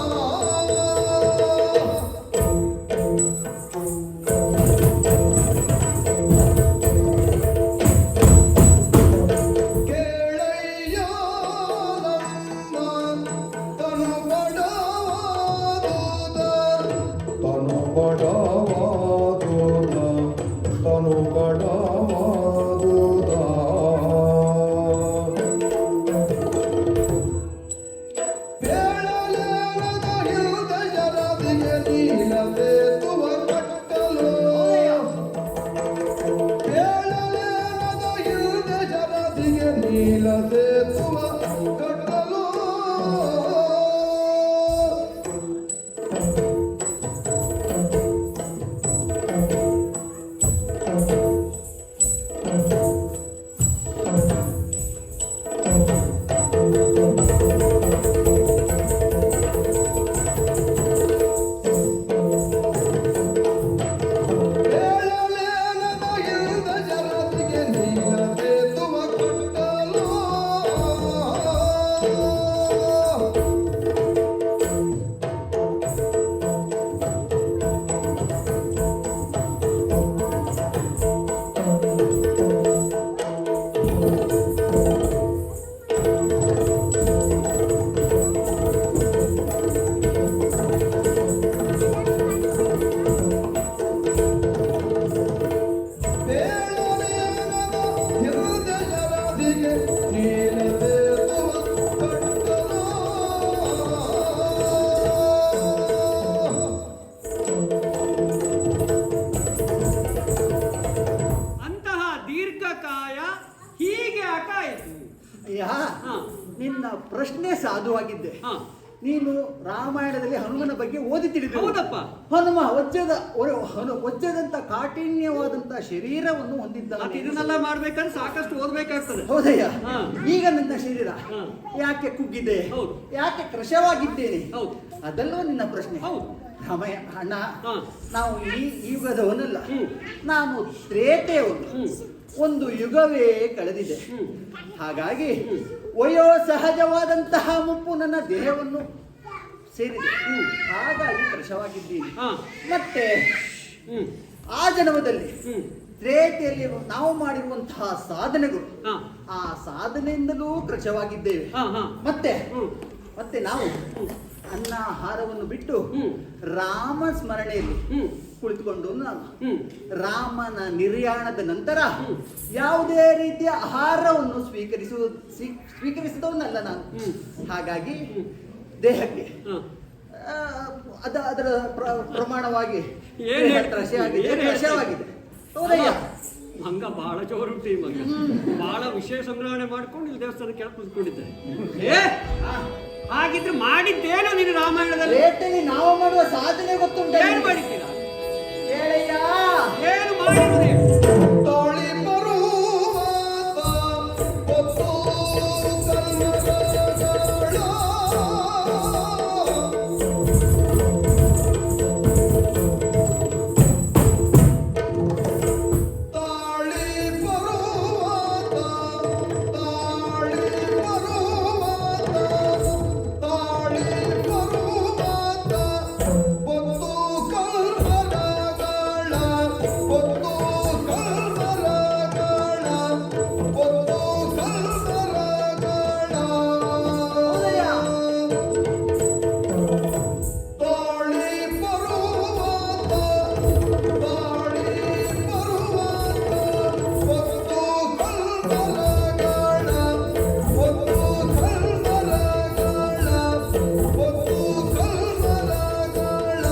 ಗೆಳೆಯ ನಮ್ಮ ತನು ಬಾಡವಾದುದಾ. ತನು ಬಾಡವಾದುದಾ. ತನು ಬಡವಾದುದಾ. ಬೇಳಲೇನದ ಹೃದಯರದಿಗೆ ನೀಲ ಸೇತುವ ಕಟ್ಟಲು. ಬೇಳಲೇನದ ಹೃದಯರದಿಗೆ ನೀಲ ಸೇತುವ ಕಟ್ಟಲು. ಬೇಳಲೇನದ ಹೃದಯರದಿಗೆ ನೀಲ ಸೇತುವ ಕಟ್ಟಲು. ಶರದಿಗೆ ನೀಲ ಸೇತುವ ಕಟ್ಟಲು. ಅಂತಹ ದೀರ್ಘಕಾಯ ಹೀಗೆ ಅಕಾಯಿತು. ಅಯ್ಯ ಹಾ. ನಿನ್ನ ಪ್ರಶ್ನೆ ಸಾಧುವಾಗಿದ್ದೆ. ಹಾ. ನೀನು ರಾಮಾಯಣದಲ್ಲಿ ಹನುಮನ ಬಗ್ಗೆ ಓದಿ ತಿಳಿದ. ಹೌದಪ್ಪ. ಹನುಮ ವಜ್ರದಂತ ಕಾಠಿಣ್ಯವಾದಂತ ಶರೀರವನ್ನು ಹೊಂದಿದ್ದ. ಮತ್ತೆ ಇದನ್ನೆಲ್ಲ ಮಾಡ್ಬೇಕಂದ್ರೆ ಸಾಕಷ್ಟು ಓದ್ಬೇಕಾಗ್ತದೆ. ಹೌದಯ್ಯ. ಹಾ. ಈಗ ನನ್ನ ಶರೀರ ಹಾ. ಯಾಕೆ ಕುಗ್ಗಿದೆ, ಹೌದು. ಯಾಕೆ ಕೃಶವಾಗಿದ್ದೇನೆ, ಹೌದು. ಅದೆಲ್ಲವೂ ನಿನ್ನ ಪ್ರಶ್ನೆ. ಹೌದು. ರಾಮಯ್ಯ ಅಣ್ಣ, ಹಾ. ನಾವು ಈ ಯುಗದವನಲ್ಲ, ಹ್ಮ್. ನಾನು ತ್ರೇತೆಯವನು. ಹ್ಮ್. ಒಂದು ಯುಗವೇ ಕಳೆದಿದೆ. ಹ್ಮ್. ಹಾಗಾಗಿ ವಯೋ ಸಹಜವಾದಂತಹ ಮುಪ್ಪು ನನ್ನ ದೇಹವನ್ನು ಸೇರಿದೆ. ಹಾಗಾಗಿ ಕೃಶವಾಗಿದ್ದೀನಿ. ಹಾ. ಮತ್ತೆ ಹ್ಮ್. ಆ ಜನ್ಮದಲ್ಲಿ ಹ್ಮ್. ತ್ರೇತೆಯಲ್ಲಿ ನಾವು ಮಾಡಿರುವಂತಹ ಸಾಧನೆಗಳು, ಹಾ. ಆ ಸಾಧನೆಯಿಂದಲೂ ಕೃಶವಾಗಿದ್ದೇವೆ. ಹಾ. ಹಾ. ಮತ್ತೆ ಹ್ಮ್. ಮತ್ತೆ ನಾವು ಅನ್ನ ಆಹಾರವನ್ನು ಬಿಟ್ಟು ಹ್ಮ್. ರಾಮ ಸ್ಮರಣೆಯಲ್ಲಿ ಹ್ಮ್. ಕುಳಿತುಕೊಂಡು ನಾನು ಹ್ಮ್. ರಾಮನ ನಿರ್ಯಾಣದ ನಂತರ ಹ್ಮ್. ಯಾವುದೇ ರೀತಿಯ ಆಹಾರವನ್ನು ಸ್ವೀಕರಿಸಿದವನಲ್ಲ ನಾನು. ಹ್ಮ್. ಹಾಗಾಗಿ ಹ್ಮ್. ದೇಹಕ್ಕೆ ಹಾ. ಅದರ ಪ್ರಮಾಣವಾಗಿ ಏನ್ ದೇಹ ಹೇಳ್ತಾ ತ್ರಸ್ಯವಾಗಿದೆ, ಏನ್ ಹೇಳ್ತಾ ತ್ರಸ್ಯವಾಗಿದೆ. ಹೌದಯ್ಯ. ಮಂಗ ಬಹಳ ಜೋರುಂಟು ಈ ಮಂಗ. ಬಹಳ ವಿಷಯ ಸಂಗ್ರಹಣೆ ಮಾಡ್ಕೊಂಡು ಇಲ್ಲಿ ದೇವಸ್ಥಾನ ಕೆಳಗೆ ಕುತ್ಕೊಂಡಿದ್ದೆ. ಏ ಹಾಗಿದ್ರೆ ಮಾಡಿದ್ದೇನು ನೀನು ರಾಮಾಯಣದಲ್ಲಿ? ಲೇಟಲ್ಲಿ ನಾವು ಮಾಡುವ ಸಾಧನೆ ಗೊತ್ತುಂಟ. ಏನು ಮಾಡಿದ್ದೀರಾ? ಹೇಳಯ್ಯ. ಏನು ಮಾಡಿರುವುದು? ತಾಳಿ ಬರುವಾತ ಒತ್ತು ಕನ್ನಡಗಳು. ತಾಳಿ ಬರುವಾತ ತಾಳಿ ಬರುವಾತ ತಾಳಿ ಬರುವಾತ ಒತ್ತು ಕನ್ನಡಗಳ ಒತ್ತು ಕನ್ನಡಗಳ ಒತ್ತು ಕನ್ನಡಗಳ. ಹೌದಯ್ಯ. ತಾಳಿ ಬರುವಾತ ತಾಳಿ ಬರುವಾತ ಒತ್ತು ಕನ್ನಡಗಳ ಒತ್ತು ಕನ್ನಡಗಳ ಒತ್ತು ಕನ್ನಡಗಳ.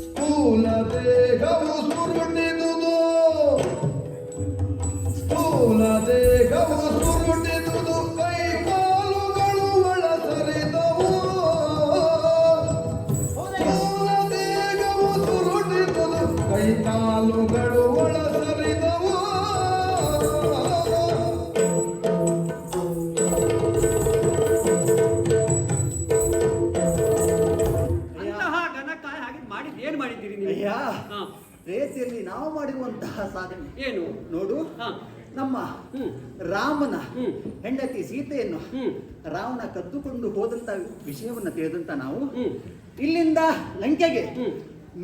ಸ್ಥೂಲ ದೇಹವು ಸುರುಟಿದುದು ಸ್ಥೂಲ ದೇಹವು ಸುರುಟಿದುದು ಕೈ ಕಾಲುಗಳು ಒಳಸರಿದವು. ಸ್ಥೂಲ ದೇಹವು ಸುರುಟಿದುದು ಕೈ ಕಾಲುಗಳು ಒಳಸರಿದವು. ಅಂತಹ ಘನಕಾಯ ಹಾಗೆ ಮಾಡಿದ್ದೇನು ಮಾಡಿದ್ದೀರಿ ನೀವು? ಅಯ್ಯ, ಹಾ. ರೇತಿಯಲ್ಲಿ ನಾವು ಮಾಡಿರುವಂತಹ ಸಾಧನೆ ಏನು? ನೋಡು. ಹಾ. ನಮ್ಮ ಹ್ಮ್. ರಾಮನ ಹ್ಮ್. ಹೆಂಡತಿ ಸೀತೆಯನ್ನು ಹ್ಮ್. ರಾವಣ ಕದ್ದುಕೊಂಡು ಹೋದಂತ ವಿಷಯವನ್ನ ತಿಳಿದಂತ ನಾವು ಹ್ಮ್. ಇಲ್ಲಿಂದ ಲಂಕೆಗೆ ಹ್ಮ್.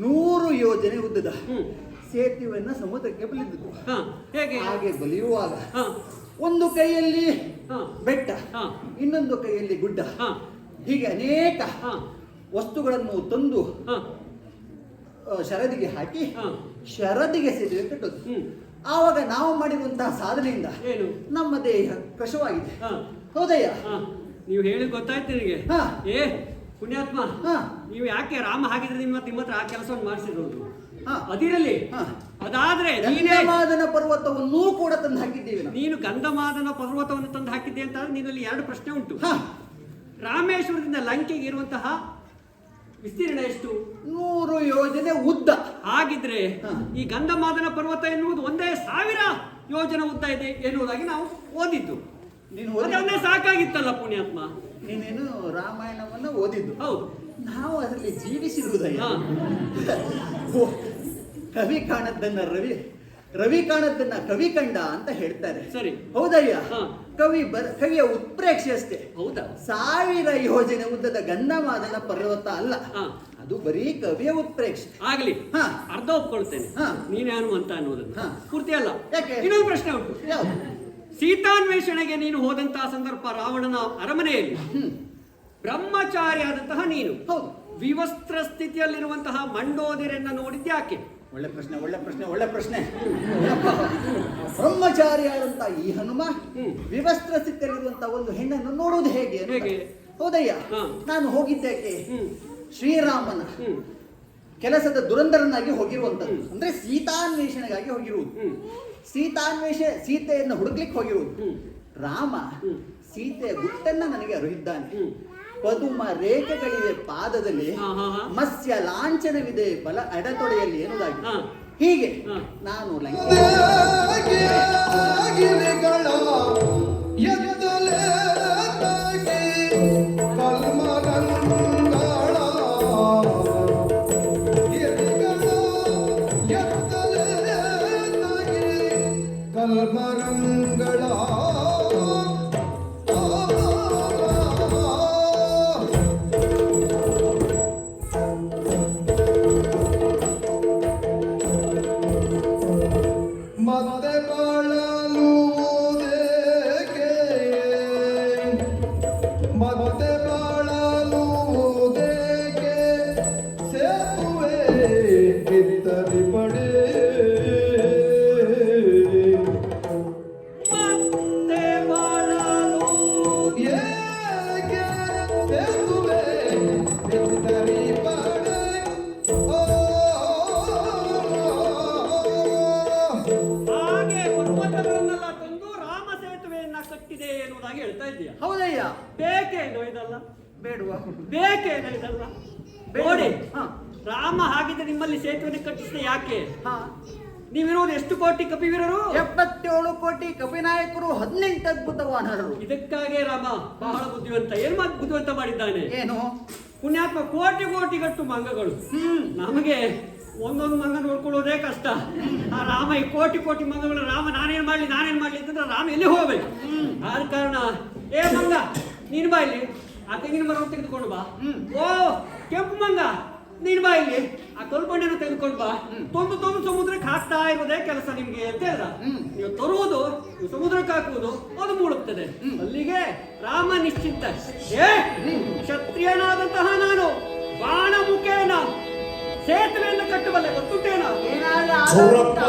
100 ಯೋಜನೆ ಉದ್ದದ ಹ್ಮ್. ಸೇತುವೆಯನ್ನ ಸಮುದ್ರಕ್ಕೆ ಬಲಿದಿದ್ದು. ಹಾ. ಹೇಗೆ? ಹಾಗೆ ಬಲಿಯುವಾಗ ಹಾ. ಒಂದು ಕೈಯಲ್ಲಿ ಹಾ. ಬೆಟ್ಟ, ಹಾ. ಇನ್ನೊಂದು ಕೈಯಲ್ಲಿ ಗುಡ್ಡ, ಹಾ. ಹೀಗೆ ಅನೇಕ ಹಾ. ವಸ್ತುಗಳನ್ನು ತಂದು ಹಾ. ಶರದಿಗೆ ಹಾಕಿ ಹಾ. ಶರದಿಗೆ ಸೇತುವೆ ಕಟ್ಟೋದು. ಹ್ಮ್. ಆವಾಗ ನಾವು ಮಾಡಿರುವಂತಹ ಸಾಧನೆಯಿಂದ ಏನು? ನಮ್ಮ ದೇಹ ಕೃಶವಾಗಿದೆ. ಹಾ. ಹೌದಯ್ಯ. ಹಾ. ನೀವು ಹೇಳಿ ಗೊತ್ತಾಯ್ತು ನಿನಗೆ. ಹಾ. ಏ ಪುಣ್ಯಾತ್ಮ, ಹಾ. ನೀವು ಯಾಕೆ ರಾಮ ಹಾಗಿದ್ರೆ ನಿಮ್ಮ ಹತ್ರ ಆ ಕೆಲಸವನ್ನು ಮಾಡಿಸಿರೋದು? ಹಾ. ಅದಿರಲಿ. ಹಾ. ಅದಾದ್ರೆ ನೀನೇ ಗಂಧಮಾದನ ಪರ್ವತವನ್ನೂ ಕೂಡ ತಂದು ಹಾಕಿದ್ದೀವಿ ನಾವು. ನೀನು ಗಂಧಮಾದನ ಪರ್ವತವನ್ನು ತಂದು ಹಾಕಿದ್ದೆ ಅಂತ ನಿನ್ನಲ್ಲಿ 2 ಪ್ರಶ್ನೆ ಉಂಟು. ಹಾ. ರಾಮೇಶ್ವರದಿಂದ ಲಂಕೆಗೆ ಇರುವಂತಹ ವಿಸ್ತೀರ್ಣ ಎಷ್ಟು? 100 ಯೋಜನೆ ಉದ್ದ. ಹಾಗಿದ್ರೆ ಹಾ. ಈ ಗಂಧಮಾದನ ಪರ್ವತ ಎನ್ನುವುದು 1,000 ಯೋಜನೆ ಉದ್ದ ಇದೆ ಎನ್ನುವುದಾಗಿ ನಾವು ಓದಿದ್ದು. ನೀನು ಅದನ್ನೇ ಸಾಕಾಗಿತ್ತಲ್ಲ ಪುಣ್ಯಾತ್ಮ. ನೀನೇನು ರಾಮಾಯಣವನ್ನು ಓದಿದ್ದು. ಹೌದು. ನಾವು ಅದರಲ್ಲಿ ಜೀವಿಸಿರುವುದಯ್ಯ. ಹಾ. ಓ, ಕವಿ ಕಾಣದ್ದನ್ನ ರವಿ ಕಾಣದ್ದನ್ನ ಕವಿ ಕಂಡ ಅಂತ ಹೇಳ್ತಾರೆ. ಸರಿ. ಹೌದಯ್ಯ. ಹಾ. ಕವಿಯ ಉತ್ಪ್ರೇಕ್ಷೆ ಅಷ್ಟೇ. ಹೌದಾ? 1000 ಯೋಜನೆ ಉದ್ದದ ಗಂಧಮಾದನ ಪರ್ವತ ಅಲ್ಲ. ಹಾ. ಅದು ಬರೀ ಕವಿಯ ಉತ್ಪ್ರೇಕ್ಷೆ. ಆಗ್ಲಿ. ಹಾ. ಅರ್ಧ ಒಪ್ಕೊಳ್ತೇನೆ. ಹಾ. ನೀನೇನು ಅಂತ ಅನ್ನೋದನ್ನು. ಹಾ. ಪೂರ್ತಿ ಅಲ್ಲ. ಯಾಕೆ? ಇನ್ನೊಂದು ಪ್ರಶ್ನೆ ಉಂಟು. ಯಾವುದು? ಸೀತಾನ್ವೇಷಣೆಗೆ ನೀನು ಹೋದಂತಹ ಸಂದರ್ಭ ರಾವಣನ ಅರಮನೆಯಲ್ಲಿ ಬ್ರಹ್ಮಚಾರಿ ಆದಂತಹ ನೀನು ಹೌದು. ವಿವಸ್ತ್ರ ಸ್ಥಿತಿಯಲ್ಲಿರುವಂತಹ ಮಂಡೋದರನ್ನ ನೋಡಿದ್ಯಾಕೆ? ಒಳ್ಳೆ ಪ್ರಶ್ನೆ. ಬ್ರಹ್ಮಚಾರಿಯಾದಂತ ಈ ಹನುಮ ಹ್ಮ್. ವಿವಸ್ತ್ರ ಸ್ಥಿತಿಯಲ್ಲಿರುವಂತ ಒಂದು ಹೆಣ್ಣನ್ನು ನೋಡುವುದು ಹೇಗೆ ಅಂತ. ಹೇಗೆ? ಹೌದಯ್ಯ, ಹಾ. ನಾನು ಹೋಗಿದ್ದೇಕೆ ಹ್ಮ್ ಶ್ರೀರಾಮನ ಹ್ಮ್ ಕೆಲಸದ ದುರಂಧರನಾಗಿ ಹೋಗಿರುವಂತದ್ದು. ಅಂದ್ರೆ ಸೀತಾನ್ವೇಷಣೆಗಾಗಿ ಹೋಗಿರುವುದು. ಹ್ಮ್ ಸೀತೆಯನ್ನು ಹುಡುಕ್ಲಿಕ್ಕೆ ಹೋಗಿರುವುದು. ಹ್ಮ್ ರಾಮ ಹ್ಮ್. ಸೀತೆಯ ಗುಟ್ಟನ್ನ ನನಗೆ ಅರಿಹಿದ್ದಾನೆ. ಹ್ಮ್ ಪದುಮ ರೇಖೆಗಳಿವೆ ಪಾದದಲ್ಲಿ, ಹಾ, ಹಾ, ಹಾ. ಮತ್ಸ್ಯ ಲಾಂಛನವಿದೆ ಬಲ ಎಡತೊಡೆಯಲ್ಲಿ ಎನ್ನುವುದಾಗಿ. ಹಾ. ಹೀಗೆ ಹಾ. ನಾನು ಗಿರಿಗಳ ಎತ್ತಲೆ ತಾಗಿ ಕಲ್ಮಗಂಗಳ ಗಿರಿಗಳ ಎತ್ತಲೆ ತಾಗಿ ಕಲ್ಮಗಂಗಳ ಮತ್ತೆ ಬಾಳಲುವುದೇಕೆ ಮತ್ತೆ ಬಾಳಲುವುದೇಕೆ ಸೇತುವೆ ಕಿತ್ತರಿ ಪಡೆ ಮತ್ತೆ ಬಾಳಲು ಏಕೆ ಸೇತುವೆ ಕಿತ್ತರಿ ಪಡೆ ಹಾಗೆ ಪರ್ವತಗಳನ್ನೆಲ್ಲ ತಂದು ರಾಮ ಸೇತುವೆಯನ್ನ ಕಟ್ಟಿದೆ ಎನ್ನುವುದಾಗಿ ಹೇಳ್ತಾ ಇದೆಯಾ? ಹೌದಯ್ಯ. ಬೇಕೇನೋ ಇದಲ್ಲ? ಬೇಡುವ ಬೇಕೇನೋ ಇದಲ್ಲ? ಬೇಡ. ನೋಡಿ, ಹಾ. ರಾಮ ಹಾಗಿದ್ರೆ ನಿಮ್ಮಲ್ಲಿ ಸೇತುವೆ ಕಟ್ಟಿಸಿದೆ ಯಾಕೆ? ಹಾ. ನೀವಿರೋದು ಎಷ್ಟು ಕೋಟಿ ಕಪಿವೀರರು? 77 ಕೋಟಿ ಕಪಿನಾಯಕರು, 18 ಅದ್ಭುತ ವಾನರರು. ಇದಕ್ಕಾಗೆ ರಾಮ ಬಹಳ ಬುದ್ಧಿವಂತ. ಏನು ಬುದ್ಧಿವಂತ ಮಾಡಿದ್ದಾನೆ? ಏನು? ಪುಣ್ಯಾತ್ಮ ಕೋಟಿ ಕೋಟಿಗಟ್ಟು ಮಂಗಗಳು. ನಮಗೆ ಒಂದೊಂದು ಮಂಗ ನೋಡ್ಕೊಳ್ಳೋದೇ ಕಷ್ಟ. ಆ ರಾಮ ಈ ಕೋಟಿ ಕೋಟಿ ಮಂಗಗಳು, ರಾಮ ನಾನೇನ್ ಮಾಡ್ಲಿ ಅಂತಂದ್ರೆ ರಾಮ ಎಲ್ಲಿ ಹೋಗ್ಬೇಕು? ಆದ ಕಾರಣ, ಏ ಮಂಗ ನೀನು ಬಾ ಇಲ್ಲಿ, ಆ ತೆಂಗಿನ ಮರವನ್ನು ತೆಗೆದುಕೊಂಡು ಬಾ. ಓ ಕೆಂಪು ಮಂಗ ನೀನು ಬಾ ಇಲ್ಲಿ, ಆ ಕಲ್ಪಣ್ಣೆಯನ್ನು ತೆಗೆದುಕೊಂಡು ಬಾ. ತೊಂದು ಸಮುದ್ರಕ್ಕೆ ಹಾಕ್ತಾ ಇರೋದೇ ಕೆಲಸ ನಿಮ್ಗೆ ಅಂತ ಹೇಳ್ದ. ನೀವು ತರುವುದು, ನೀವು ಸಮುದ್ರಕ್ಕೆ ಹಾಕುವುದು, ಅದು ಮುಳುಗ್ತದೆ. ಅಲ್ಲಿಗೆ ರಾಮ ನಿಶ್ಚಿಂತ. ಕ್ಷತ್ರಿಯನಾದಂತಹ ನಾನು ಬಾಣ ಮುಖೇನ ಸೇತುವೆಯನ್ನು ಕಟ್ಟಬಲ್ಲೆ, ಗೊತ್ತುಂಟೇನ? ಏನಾದ್ರೂ ಆಧಾರ ಉಂಟಾ?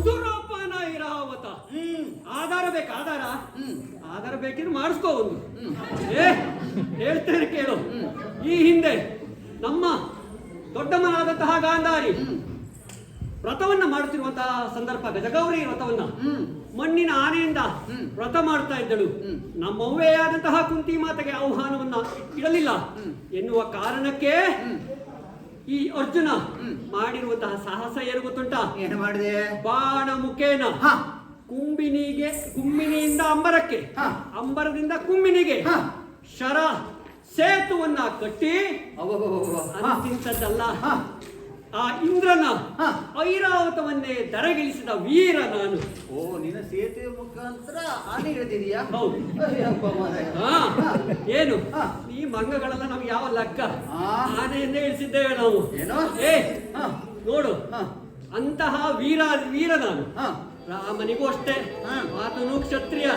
ಸುರಪನ ಇರಾವತ. ಆಧಾರ ಬೇಕು, ಆಧಾರ ಬೇಕಿದ್ರೆ ಮಾಡಿಸ್ಕೋ ಒಂದು. ಹೇಳ್ತೇನೆ ಕೇಳು. ಈ ಹಿಂದೆ ನಮ್ಮ ದೊಡ್ಡಮ್ಮನಾದಂತಹ ಗಾಂಧಾರಿ ವ್ರತವನ್ನ ಮಾಡುತ್ತಿರುವಂತಹ ಸಂದರ್ಭ, ಗಜಗೌರಿ ವ್ರತವನ್ನ ಮಣ್ಣಿನ ಆನೆಯಿಂದ ವ್ರತ ಮಾಡ್ತಾ ಇದ್ದಳು. ನಮ್ಮವ್ವೇ ಆದಂತಹ ಕುಂತಿ ಮಾತೆಗೆ ಆಹ್ವಾನವನ್ನ ಇಡಲಿಲ್ಲ ಎನ್ನುವ ಕಾರಣಕ್ಕೆ ಈ ಅರ್ಜುನ ಮಾಡಿರುವಂತಹ ಸಾಹಸ ಏನು ಗೊತ್ತುಂಟ? ಏನು ಮಾಡಿದೆ? ಬಾಣ ಮುಖೇನ ಹಾ. ಕುಮ್ಮಿನಿಯಿಂದ ಅಂಬರಕ್ಕೆ, ಅಂಬರದಿಂದ ಕುಮ್ಮಿನಿಗೆ ಶರ ಸೇತುವನ್ನ ಕಟ್ಟಿ ಅಂತಿಂತದ್ದಲ್ಲ, ಆ ಇಂದ್ರನ ಐರಾವತವನ್ನೇ ದರಗಿಳಿಸಿದ ವೀರ ನಾನು. ಓ, ನಿನ್ನ ಸೇತುವೆ ಮುಖಾಂತರ ಆನೆ ಇಳಿದಿದೀಯಾ? ಹೌದು. ಅಯ್ಯಪ್ಪ ಮಾರಾಯ. ಏನು ಈ ಮಂಗಗಳೆಲ್ಲ ನಮ್ಗೆ ಯಾವ ಲೆಕ್ಕ? ಆನೆಯನ್ನೇ ಇಳಿಸಿದ್ದೇವೆ ನಾವು. ಏನೋ? ನೋಡು, ಅಂತಹ ವೀರ ನಾನು. ರಾಮನಿಗೂ ಅಷ್ಟೇ, ಆತನು ಕ್ಷತ್ರಿಯ.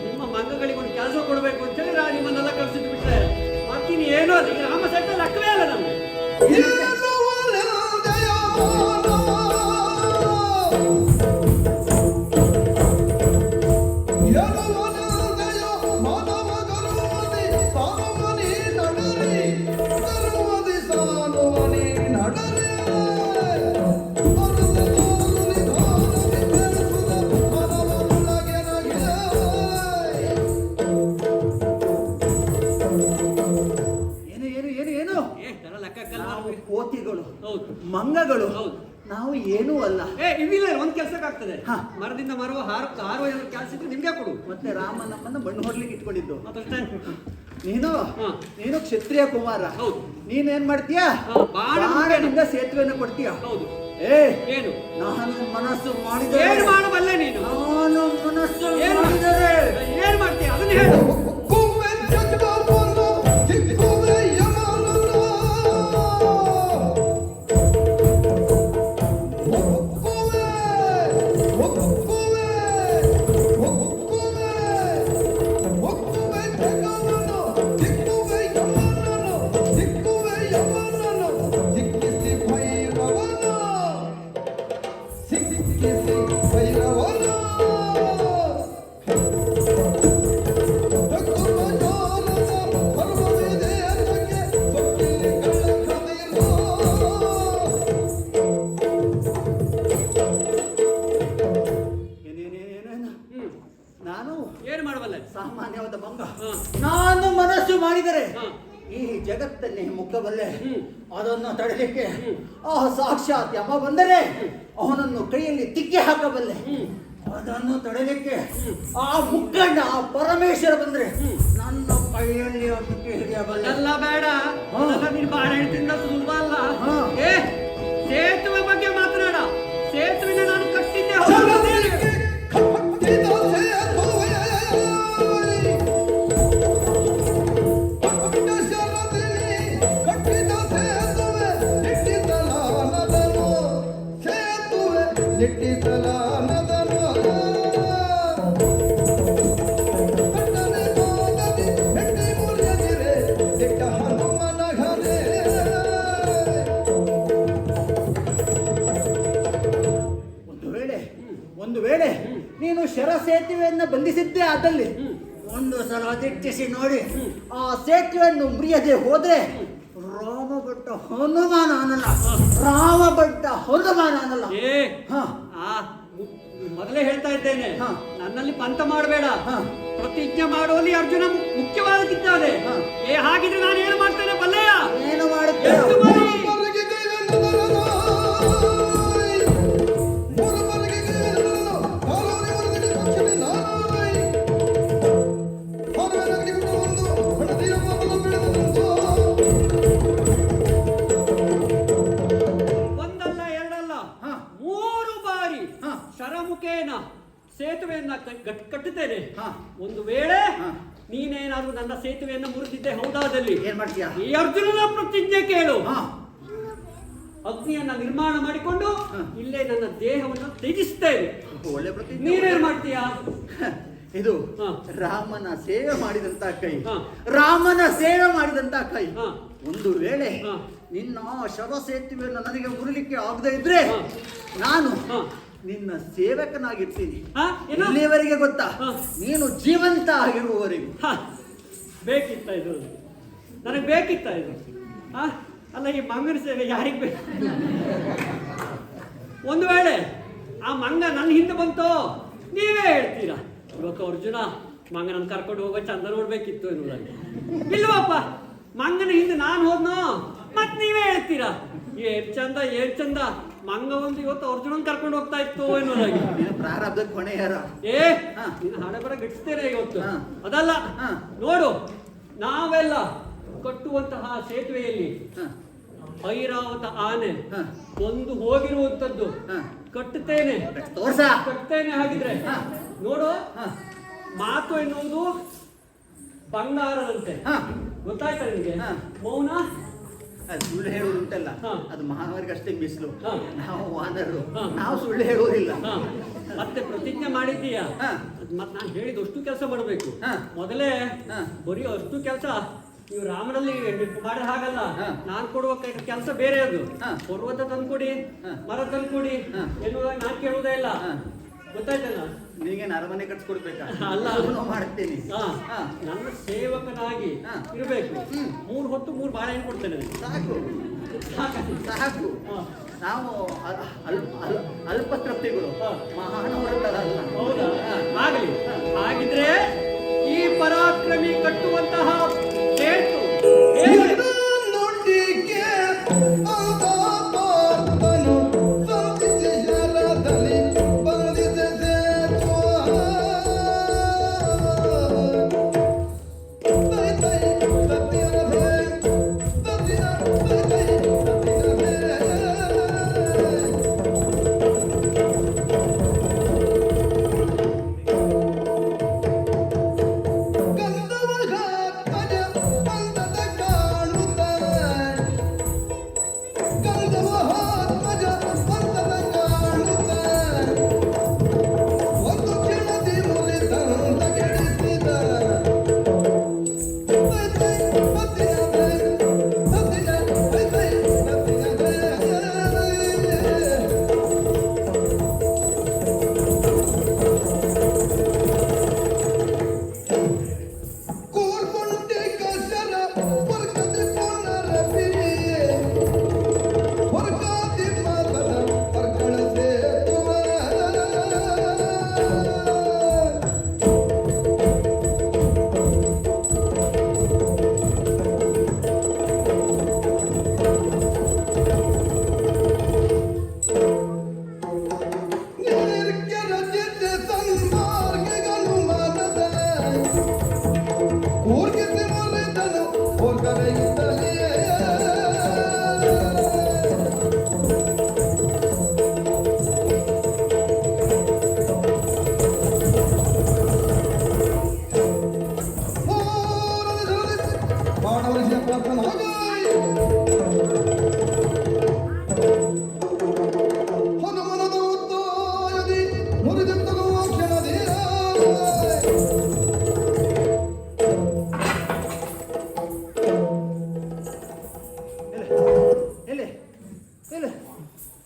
ನಿಮ್ಮ ಮಂಗಗಳಿಗೊಂದು ಕೆಲಸ ಕೊಡಬೇಕು ಅಂತ ಹೇಳಿ ನಿಮ್ಮನ್ನೆಲ್ಲ ಕಳಿಸಿದ್ದು ಬಿಟ್ರೆ ಮತ್ತಿನ್ ಏನೋ ಅದು. ಈ ರಾಮ ಸೆಟ್ಟ ಲೆಕ್ಕವೇ ಅಲ್ಲ ನಮ್ಗೆ. ಕೋತಿಗಳು, ಹೌದು, ಮಂಗಗಳು, ಹೌದು. ನಾವು ಏನೂ ಅಲ್ಲ. ಇವಿಲ್ಲ ಒಂದ್ ಕೆಲ್ಸಕ್ಕೆ ಆಗ್ತದೆ. ಮರದಿಂದ ಮರವ ಹಾರುವ ಕೆಲಸ ಇದ್ರೆ ನಿಮ್ಗೆ ಕೊಡು. ಮತ್ತೆ ರಾಮ ನಮ್ಮನ್ನ ಮಣ್ಣು ಹೊಡ್ಲಿಕ್ಕೆ ಇಟ್ಕೊಂಡಿದ್ದು ಮತ್ತಷ್ಟೇ. ನೀನು ಕ್ಷತ್ರಿಯ ಕುಮಾರ. ಹೌದು. ನೀನೇನ್ ಮಾಡ್ತೀಯ? ಬಾಣದಿಂದ ಸೇತುವೆಯನ್ನು ಕೊಡ್ತೀಯ. ಹೌದು. ಏನು? ನಾನು ಮನಸ್ಸು ಮಾಡಿದರೆ ಏನು ಮಾಡಬಲ್ಲೆ ನೀನು? ನಾನು ಮನಸ್ಸು ಮಾಡಿದರೆ ಏನ್ ಮಾಡ್ತೀಯ ಅದನ್ನ ಹೇಳು. ಜಗತ್ತನ್ನೇ ಮುಕ್ಕಬಲ್ಲೆ. ಹ್ಮ್. ಅದನ್ನು ತಡೆಯಲಿಕ್ಕೆ ಹ್ಮ್. ಆ ಸಾಕ್ಷಾತ್ ಯಮ ಬಂದರೆ ಅವನನ್ನು ಕೈಯಲ್ಲಿ ತಿಕ್ಕಿ ಹಾಕಬಲ್ಲೆ. ಹ್ಮ್. ಅದನ್ನು ತಡೆಯಲಿಕ್ಕೆ ಆ ಮುಖಂಡ ಆ ಪರಮೇಶ್ವರ ಬಂದ್ರೆ ನನ್ನ ಕೈಯಲ್ಲಿ ಅದಕ್ಕೆ ಹಿಡಿಯಬಲ್ಲೆ. ಎಲ್ಲ ಬೇಡ, ಅದೆಲ್ಲ ನೀನು ಬಾಳೆಹಣ್ಣು ತಿಂದ ಸುಲಭ ಅಲ್ಲ. ಹಾ. ಏ ಸೇತುವೆ ಬಗ್ಗೆ ಮಾತನಾಡ. ಸೇತುವೆನ ನಾನು ಕಟ್ಟಿದ್ದೆ ಹೌದು. ಒಂದು ವೇಳೆ ನೀನು ಶರ ಸೇತುವೆಯನ್ನು ಬಂಧಿಸಿದ್ದೇ ಆದಲ್ಲಿ ಒಂದು ಸಲ ದಿಟ್ಟಿಸಿ ನೋಡಿ ಆ ಸೇತುವೆಯನ್ನು ಮುರಿಯದೆ ಹೋದ್ರೆ ರಾಮಭಟ್ಟ ಹನುಮಾನ ಅನ್ನಲ್ಲ, ರಾಮಭಟ್ಟ ಹನುಮಾನ ಅನ್ನಲ್ಲ. ಏ ಹಾ. ಆ ಮೊದಲೇ ಹೇಳ್ತಾ ಇದ್ದೇನೆ, ಹಾ. ನನ್ನಲ್ಲಿ ಪಂತ ಮಾಡಬೇಡ. ಹಾ. ಪ್ರತಿಜ್ಞೆ ಮಾಡುವಲ್ಲಿ ಅರ್ಜುನ ಮುಖ್ಯವಾಗಿದ್ದಾನೆ. ಹಾ. ಏ ಹಾಗಿದ್ರೆ ನಾನು ಏನು ಮಾಡ್ತೇನೆ ಬಲ್ಲೆಯ? ಏನು ಮಾಡುತ್ತೆ? ಎಷ್ಟು ಬಾರಿ? ಒಂದಲ್ಲ ಎರಡಲ್ಲ, ಹಾ. 3 ಬಾರಿ ಹಾ. ಶರಮುಖೇನ ಸೇತುವೆಯನ್ನ ಕಟ್ಟುತ್ತೇನೆ. ಹಾ. ಒಂದು ವೇಳೆ ಹಾ. ನೀನೇನಾದ್ರೂ ನನ್ನ ಸೇತುವೆಯನ್ನ ಮುರಿದಿದ್ದೆ ಹೌದಾದಲ್ಲಿ ಏನ್ ಮಾಡ್ತೀಯ? ಈ ಅರ್ಜುನನ ಪ್ರತಿಜ್ಞೆ ಕೇಳು. ಹಾ. ಅಗ್ನಿಯನ್ನ ನಿರ್ಮಾಣ ಮಾಡಿಕೊಂಡು ಹಾ. ಇಲ್ಲೇ ನನ್ನ ದೇಹವನ್ನು ತ್ಯಜಿಸ್ತೇನೆ. ಒಳ್ಳೆ ಪ್ರತಿಜ್ಞೆ. ನೀನೇನ್ ಮಾಡ್ತೀಯಾ? ಇದು ಹಾ. ರಾಮನ ಸೇವೆ ಮಾಡಿದಂತ ಕೈ, ಹಾ. ರಾಮನ ಸೇವೆ ಮಾಡಿದಂತ ಕೈ. ಹಾ. ಒಂದು ವೇಳೆ ಹಾ. ನಿನ್ನ ಶವ ಸೇತುವೆಯನ್ನು ನನಗೆ ಮುರಿಲಿಕ್ಕೆ ಆಗದೆ ಇದ್ರೆ ಹಾ. ನಾನು ಹಾ. ನಿನ್ನ ಸೇವಕನಾಗಿರ್ತೀನಿ. ಹಾ? ಏನು? ಇಲ್ಲಿಯವರೆಗೆ ಗೊತ್ತಾ, ಹಾ. ನೀನು ಜೀವಂತ ಆಗಿರುವವರೆಗೂ. ಹ, ಬೇಕಿತ್ತ ಇದು? ನನಗೆ ಬೇಕಿತ್ತ ಇದು? ಹ? ಅಲ್ಲ, ಈ ಮಂಗನ ಸೇವೆ ಯಾರಿಗೆ ಬೇಕು? ಒಂದು ವೇಳೆ ಆ ಮಂಗ ನನ್ನ ಹಿಂದೆ ಬಂತೋ ನೀವೇ ಹೇಳ್ತೀರಾ, ಇವಾಗ ಅರ್ಜುನ ಮಂಗನನ್ನು ಕರ್ಕೊಂಡು ಹೋಗೋ ಚಂದ ನೋಡ್ಬೇಕಿತ್ತು ಎನ್ನುವುದಾಗಿ. ಇಲ್ವಪ್ಪ, ಮಂಗನ ಹಿಂದೆ ನಾನು ಹೋದ್ನೋ ಮತ್ ನೀವೇ ಹೇಳ್ತೀರಾ ಏನ್ ಚಂದ ಮಂಗ ಒಂದು ಇವತ್ತು ಅರ್ಜುನನ್ ಕರ್ಕೊಂಡು ಹೋಗ್ತಾ ಇತ್ತು ಎನ್ನುವುದಾಗಿ. ಪ್ರಾರಬ್ಧ ಕೊನೆ ಯಾರ? ಏ ನೀನು ಹಣೆ ಬರ ಗಿಟ್ಟಿಸ್ತೇನೆ ಇವತ್ತು. ಹಾ. ಅದಲ್ಲ, ಹಾ. ನೋಡು, ನಾವೆಲ್ಲ ಕಟ್ಟುವಂತಹ ಸೇತುವೆಯಲ್ಲಿ ಹಾ. ಐರಾವತ ಆನೆ ಹಾ. ಒಂದು ಹೋಗಿರುವಂತದ್ದು ಹಾ. ಕಟ್ಟುತ್ತೇನೆ, ತೋರ್ಸ. ಕಟ್ತೇನೆ. ಹಾಗಿದ್ರೆ ಹಾ. ನೋಡು, ಹಾ. ಮಾತು ಎನ್ನುವುದು ಬಂಗಾರದಂತೆ. ಹಾ. ಗೊತ್ತಾಯ್ತಾ ನಿಮಗೆ? ಹಾ. ಮೌನ ಅದು ಸುಳ್ಳು ಹೇಳುವುದು ಉಂಟಲ್ಲ, ಹಾ. ಅದು ಮಾನವರಿಗೆ ಅಷ್ಟೇ ಮೀಸಲು. ಹಾ. ನಾವು ವಾನರರು, ಹಾ. ನಾವು ಸುಳ್ಳು ಹೇಳುವುದಿಲ್ಲ. ಹಾ. ಮತ್ತೆ ಪ್ರತಿಜ್ಞೆ ಮಾಡಿದ್ದೀಯಾ? ಹಾ. ಮತ್ತೆ ನಾನು ಹೇಳಿದ ಅಷ್ಟು ಕೆಲಸ ಮಾಡಬೇಕು. ಹಾ. ಮೊದಲೇ ಹಾ. ಬರೀ ಅಷ್ಟು ಕೆಲಸ ನೀವು ರಾಮನಲ್ಲಿ ಮಾಡಿದ ಹಾಗಲ್ಲ. ಹಾ. ನಾನು ಕೊಡುವ ಕೆಲಸ ಬೇರೆ. ಅದು ಹಾ. ಪರ್ವತ ತಂದ್ಕೊಡಿ, ಹಾ. ಮರ ತಂದ್ಕೊಡಿ ಹಾ. ಎನ್ನುವಾಗ ನಾನು ಕೇಳುವುದೇ ಇಲ್ಲ. ಹಾ. ಗೊತ್ತಾಯ್ತಲ್ಲ? ನಿನಗೆ ಅರಮನೆ ಕಟ್ಸ್ಕೊಡ್ಬೇಕಾ? ಅಲ್ಲ. ಅದನ್ನು ಮಾಡ್ತೇನೆ. ಹಾ. ಹಾ. ನನ್ನ ಸೇವಕನಾಗಿ ಹಾ. ಇರಬೇಕು. ಹ್ಮ್. 3 ಹೊತ್ತು 3 ಬಾಳೆಹಣ್ಣು ಕೊಡ್ತೇನೆ ನನಗೆ. ಸಾಕು ಸಾಕಾಗಿ. ಸಾಕು. ಹಾ. ನಾವು ಅಲ್ಪ ತೃಪ್ತಿಗಳು, ಹಾ. ಮಹಾನವರಲ್ಲ. ಹೌದಾ? ಹಾ. ಆಗಲಿ. ಹಾಗಿದ್ರೆ ಈ ಪರಾಕ್ರಮಿ ಕಟ್ಟುವಂತಹ ಸೇತು ಹೇಗೆ? ಗಂಧವರ್ಗ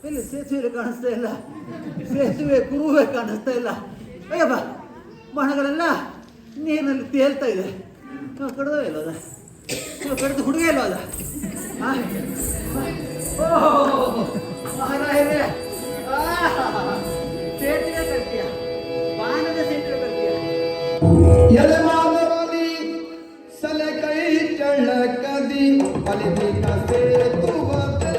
ಇಲ್ಲಿ ಸೇತುವೆ ಕಾಣಿಸ್ತಾ ಇಲ್ಲ, ಸೇತುವೆ ಕುರುವೆ ಕಾಣಿಸ್ತಾ ಇಲ್ಲ. ಅಯ್ಯಪ್ಪ, ಮಣಗಳೆಲ್ಲ ನೀರಿನಲ್ಲಿ ತೇಲ್ತಾ ಇದೆ. ಕಡ್ದೋ ಇಲ್ವ ಅದ? ಕಡ್ದು ಹುಡುಗ ಇಲ್ವ ಅದ? ಮಹಾರಾಯರೇ, ಸೇತುವೆ ಕಟ್ತೀಯ, ಬಾಣದ ಸೇತುವೆ ಕಟ್ತೀಯ. ಯಜಮಾನವನಿ ಸಲೆ ಕೈ ಚಳಕದಿ ಬಲಿದಿ ಕಸೆ ತುವತೆ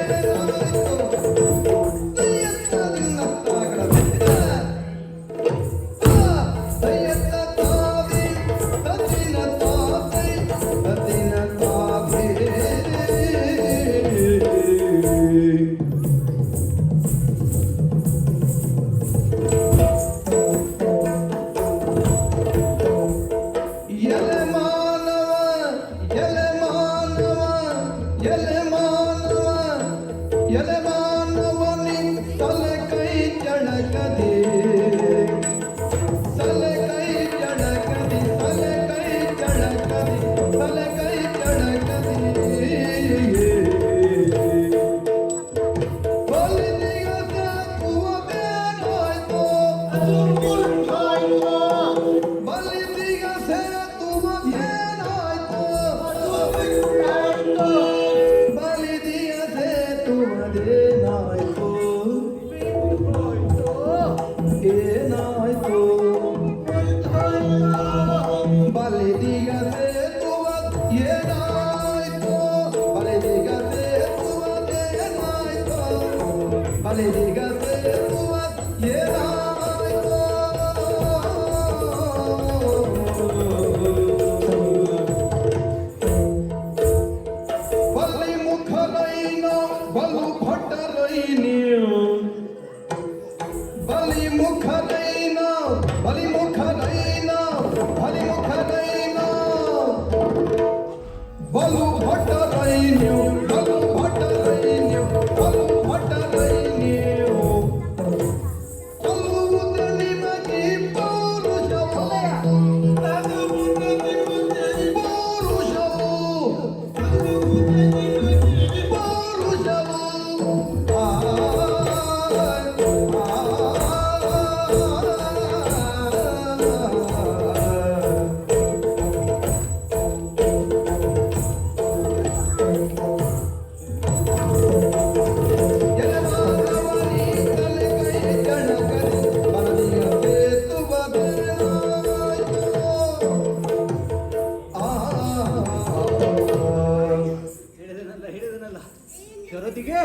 ಶರದಿಗೆ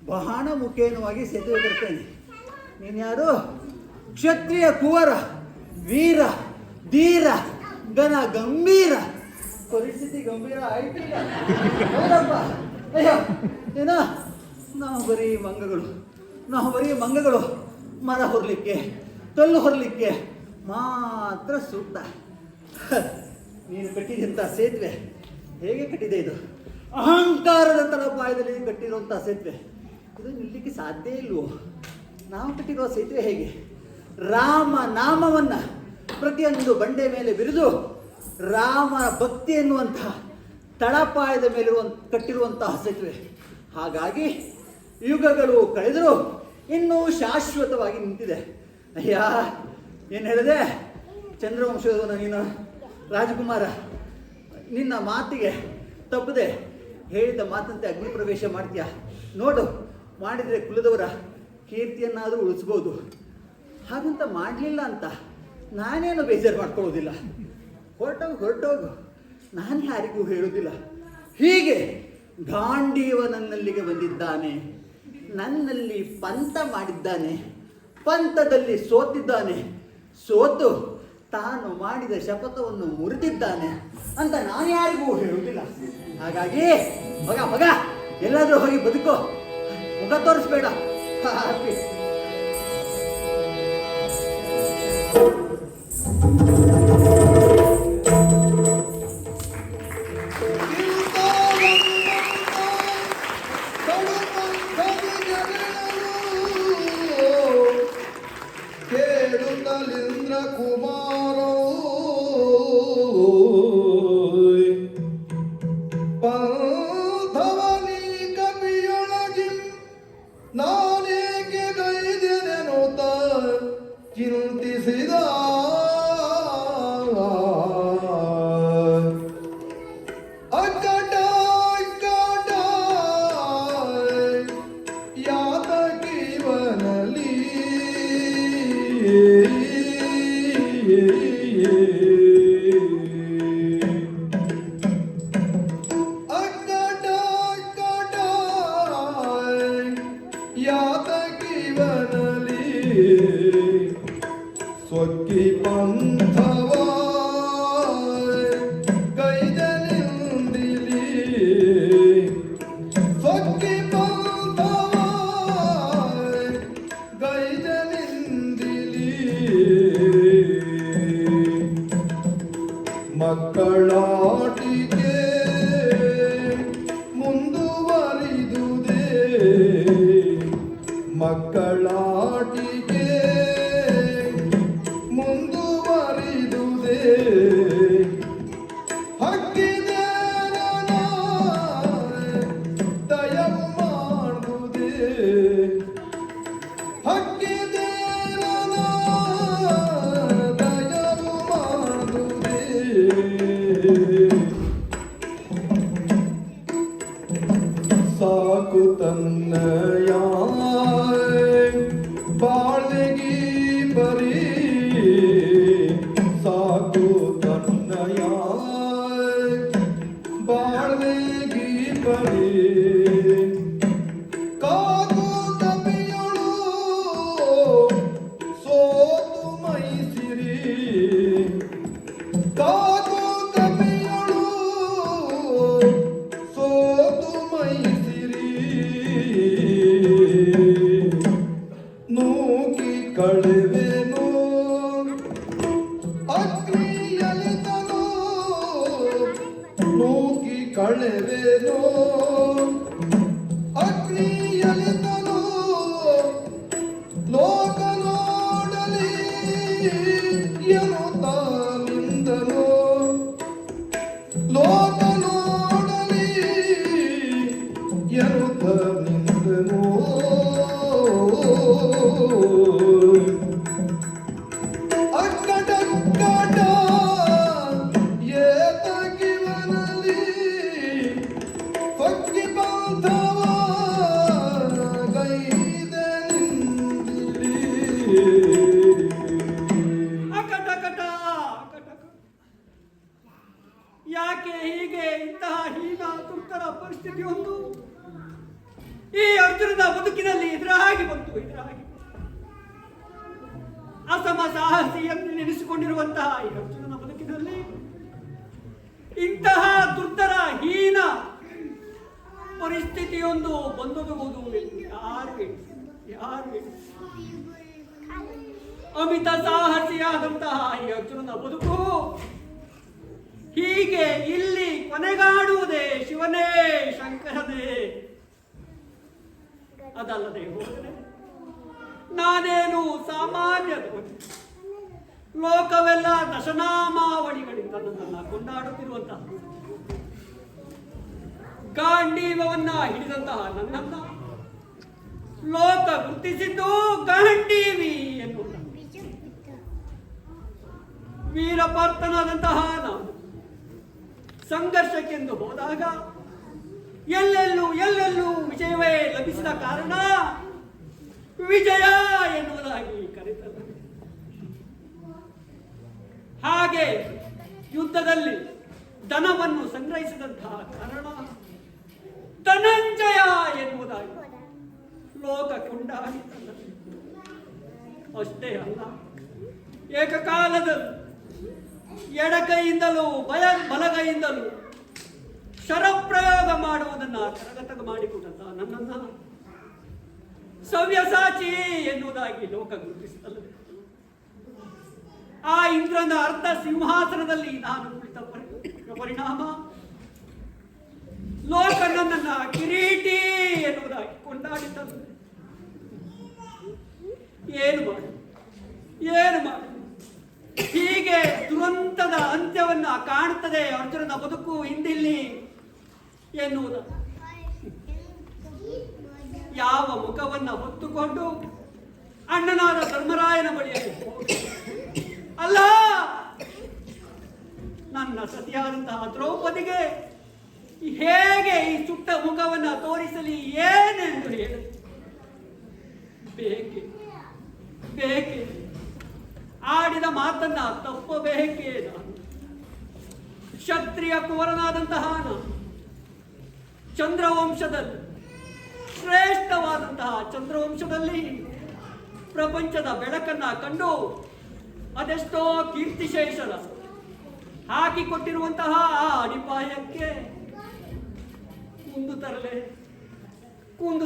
ಬಹಳ ಮುಖೇನವಾಗಿ ಸೇತುವೆ ಬರ್ತೇನೆ. ನೀನು ಯಾರು? ಕ್ಷತ್ರಿಯ ಕುವರ, ವೀರ, ಧೀರ, ಗಣ ಗಂಭೀರ. ಪರಿಸ್ಥಿತಿ ಗಂಭೀರ ಆಯ್ತಿಲ್ಲ. ಹೌದಪ್ಪ. ಅಯ್ಯೋ ಏನೋ ನಾವು ಬರೀ ಮಂಗಗಳು ಮರ ಹೊರಲಿಕ್ಕೆ, ಕಲ್ಲು ಹೊರಲಿಕ್ಕೆ ಮಾತ್ರ ಸೂಕ್ತ. ನೀನು ಕಟ್ಟಿದಂಥ ಸೇತುವೆ ಹೇಗೆ ಕಟ್ಟಿದೆ? ಇದು ಅಹಂಕಾರದ ತಳಪಾಯದಲ್ಲಿ ಕಟ್ಟಿರುವಂಥ ಸೇತುವೆ. ಇದು ನಿಲ್ಲಲಿಕ್ಕೆ ಸಾಧ್ಯ ಇಲ್ವೋ? ನಾವು ಕಟ್ಟಿರುವ ಸೇತುವೆ ಹೇಗೆ? ರಾಮ ನಾಮವನ್ನು ಪ್ರತಿಯೊಂದು ಬಂಡೆ ಮೇಲೆ ಬಿರಿದು ರಾಮ ಭಕ್ತಿ ಎನ್ನುವಂತಹ ತಳಪಾಯದ ಕಟ್ಟಿರುವಂತಹ ಸೇತುವೆ. ಹಾಗಾಗಿ ಯುಗಗಳು ಕಳೆದರೂ ಇನ್ನೂ ಶಾಶ್ವತವಾಗಿ ನಿಂತಿದೆ. ಅಯ್ಯ, ಏನು ಹೇಳಿದೆ? ಚಂದ್ರವಂಶದವನು ನೀನು, ರಾಜಕುಮಾರ. ನಿನ್ನ ಮಾತಿಗೆ ತಪ್ಪದೆ ಹೇಳಿದ ಮಾತಂತೆ ಅಗ್ನಿ ಪ್ರವೇಶ ಮಾಡ್ತೀಯ. ನೋಡು, ಮಾಡಿದರೆ ಕುಲದವರ ಕೀರ್ತಿಯನ್ನಾದರೂ ಉಳಿಸ್ಬೋದು. ಹಾಗಂತ ಮಾಡಲಿಲ್ಲ ಅಂತ ನಾನೇನು ಬೇಜಾರು ಮಾಡ್ಕೊಳ್ಳೋದಿಲ್ಲ. ಹೊರಟೋಗು, ನಾನು ಯಾರಿಗೂ ಹೇಳೋದಿಲ್ಲ. ಹೀಗೆ ಗಾಂಡೀವ ನನ್ನಲ್ಲಿಗೆ ಬಂದಿದ್ದಾನೆ, ನನ್ನಲ್ಲಿ ಪಂಥ ಮಾಡಿದ್ದಾನೆ, ಪಂಥದಲ್ಲಿ ಸೋತಿದ್ದಾನೆ, ಸೋತು ತಾನು ಮಾಡಿದ ಶಪಥವನ್ನು ಮುರಿದಿದ್ದಾನೆ ಅಂತ ನಾನು ಯಾರಿಗೂ ಹೇಳುವುದಿಲ್ಲ. ಹಾಗಾಗಿ ಮಗ ಎಲ್ಲಾದರೂ ಹೋಗಿ ಬದುಕೋ, ಮುಖ ತೋರಿಸ್ಬೇಡ. ಕೇಳುತ್ತಲಿಂದ್ರ ಕುಮಾರೋ ಪಂಥವನಿ ಕಪಿಯೊಳಗಿ ನಾ ಇವನಲ್ಲಿ ಅಕ್ಕಟ ಅಕ್ಕಟ ಯಾತಕಿವನಲ್ಲಿ ಸ್ವಕ್ಕಿ ಪಂಥವ ಗೈದನಿಂದಿಲಿ ಸ್ವಕ್ಕಿ ಪಂಥವ ಗೈದನಿಂದಿಲಿ ಮಕ್ಕಳಾಟಿಕೆ ಮುಂದುವರಿದುದೇ ಮಕ್ಕಳಾಟಿಕೆ ಮುಂದುವರಿದುದೇ ಹಕ್ಕಿದೆ ದಯವು ಮಾಡುವುದೇ ಹಕ್ಕಿದೆ ದಯವು ಮಾಡುವುದೇ ಸಾಕು ತನ್ನಯ ಬಾಳ್ವೆಗಿ ಬರೀ ಸಾಕು ತನ್ನಯ ಬಾಳ್ವೆಗಿ ಬರೀ ಕಾದು ತಪಿಯಳು ಸೋತು ಮೈಸಿರಿ ಕಾದು ತಪಿಯಳು ಸೋತು ಮೈಸಿರಿ ನೂಕಿ ಕಳೆವೆನು ಅಗ್ನಿಯಲಿತನು ನೂಕಿ ಕಳೆವೆನು ಅಗ್ನಿಯಲಿತನು ಲೋಕ ನೋಡಲಿ ಎನ್ನುತ್ತ ನಿಂದನು ಲೋಕ ನೋಡಲಿ ಎನ್ನುತ್ತ ನಿಂದನು ಅಕ್ಕಟಕ್ಕಟ ಏತಕಿವನಲ್ಲಿ ಹೊಕ್ಕಿ ಬಾಂಧವ ಗೈದನಿಂದಿಲಿ ಅಕಟ ಕಟ ಅಕಟ ಯಾಕೆ ಹೀಗೆ ಇಂತಹ ಹೀನ ತುರ್ತರ ಪರಿಸ್ಥಿತಿ ಒಂದು ಈ ಅರ್ಜುನನ ಬದುಕಿನಲ್ಲಿ ಎದುರಾಗಿ ಬಂತು ಅಸಮ ಸಾಹಸಿ ಎಂದು ನೆನೆಸಿಕೊಂಡಿರುವಂತಹ ಈ ಅರ್ಜುನನ ಬದುಕಿನಲ್ಲಿ ಇಂತಹ ದುರ್ಧರ ಹೀನ ಪರಿಸ್ಥಿತಿಯೊಂದು ಬಂದೊದಗುವುದು ಯಾರು ಅಮಿತ ಸಾಹಸಿಯಾದಂತಹ ಈ ಅರ್ಜುನನ ಬದುಕು ಹೀಗೆ ಇಲ್ಲಿ ಕೊನೆಗಾಡುವುದೇ ಶಿವನೇ ಶಂಕರನೇ ಅದಲ್ಲದೆ ಹೋದರೆ ನಾನೇನು ಸಾಮಾನ್ಯ ಲೋಕವೆಲ್ಲ ದಶನಾಮಾವಳಿಗಳಿಂದ ನನ್ನನ್ನು ಕೊಂಡಾಡುತ್ತಿರುವಂತಹ ಗಾಂಡೀವವನ್ನ ಹಿಡಿದಂತಹ ನನ್ನನ್ನ ಲೋಕ ಗುರುತಿಸಿದ್ದು ಗಾಂಡೀವಿ ಎನ್ನುವ ವೀರಪಾರ್ಥನಾದಂತಹ ನಾನು ಸಂಘರ್ಷಕ್ಕೆಂದು ಹೋದಾಗ ಎಲ್ಲೆಲ್ಲೂ ವಿಜಯವೇ ಲಭಿಸಿದ ಕಾರಣ ವಿಜಯ ಎನ್ನುವುದಾಗಿ ಕರೆತಲ್ಲ. ಹಾಗೆ ಯುದ್ಧದಲ್ಲಿ ಧನವನ್ನು ಸಂಗ್ರಹಿಸಿದಂತಹ ಕಾರಣ ಧನಂಜಯ ಎನ್ನುವುದಾಗಿ ಲೋಕ ಕೊಂಡಾಡಿತಲ್ಲ. ಅಷ್ಟೇ ಅಲ್ಲ, ಏಕಕಾಲದಲ್ಲಿ ಎಡಕೈಯಿಂದಲೂ ಬಲಗೈಯಿಂದಲೂ ಶರಪ್ರಯೋಗ ಮಾಡುವುದನ್ನು ಕರಗತ ಮಾಡಿಕೊಂಡಂತಹ ನನ್ನನ್ನು ಸವ್ಯಸಾಚಿ ಎನ್ನುವುದಾಗಿ ಲೋಕ ಗುರುತಿಸುತ್ತಲ್ಲ. ಆ ಇಂದ್ರನ ಅರ್ಧ ಸಿಂಹಾಸನದಲ್ಲಿ ನಾನು ಕುಳಿತ ಪರಿಣಾಮ ಲೋಕ ನನ್ನನ್ನು ಕಿರೀಟಿ ಎನ್ನುವುದಾಗಿ ಕೊಂಡಾಡಿತಲ್ಲ. ಏನು ಮಾಡು ಹೀಗೆ ದುರಂತದ ಅಂತ್ಯವನ್ನ ಕಾಣುತ್ತದೆ ಅರ್ಜುನನ ಬದುಕು ಹಿಂದಿಲ್ಲಿ ಎನ್ನುವುದು. ಯಾವ ಮುಖವನ್ನ ಹೊತ್ತುಕೊಂಡು ಅಣ್ಣನಾದ ಧರ್ಮರಾಯನ ಬಳಿಯಲ್ಲಿ ಅಲ್ಲ, ನನ್ನ ಸತಿಯಾದಂತಹ ದ್ರೌಪದಿಗೆ ಹೇಗೆ ಈ ಸುಟ್ಟ ಮುಖವನ್ನ ತೋರಿಸಲಿ ಏನೆಂದು ಹೇಳು. ಬೇಕೆ ಬೇಕೆ ಆಡಿದ ಮಾತನ್ನ ತಪ್ಪಬೇಕೆ ನಾನು? ಕ್ಷತ್ರಿಯ ಕುವರನಾದಂತಹ ನಾನು ಚಂದ್ರವಂಶದಲ್ಲಿ ಶ್ರೇಷ್ಠವಾದಂತಹ ಚಂದ್ರವಂಶದಲ್ಲಿ ಪ್ರಪಂಚದ ಬೆಳಕನ್ನ ಕಂಡು ಅದೆಷ್ಟೋ ಕೀರ್ತಿಶೇಷರ ಹಾಕಿಕೊಟ್ಟಿರುವಂತಹ ಆ ಅಡಿಪಾಯಕ್ಕೆ ಕುಂದು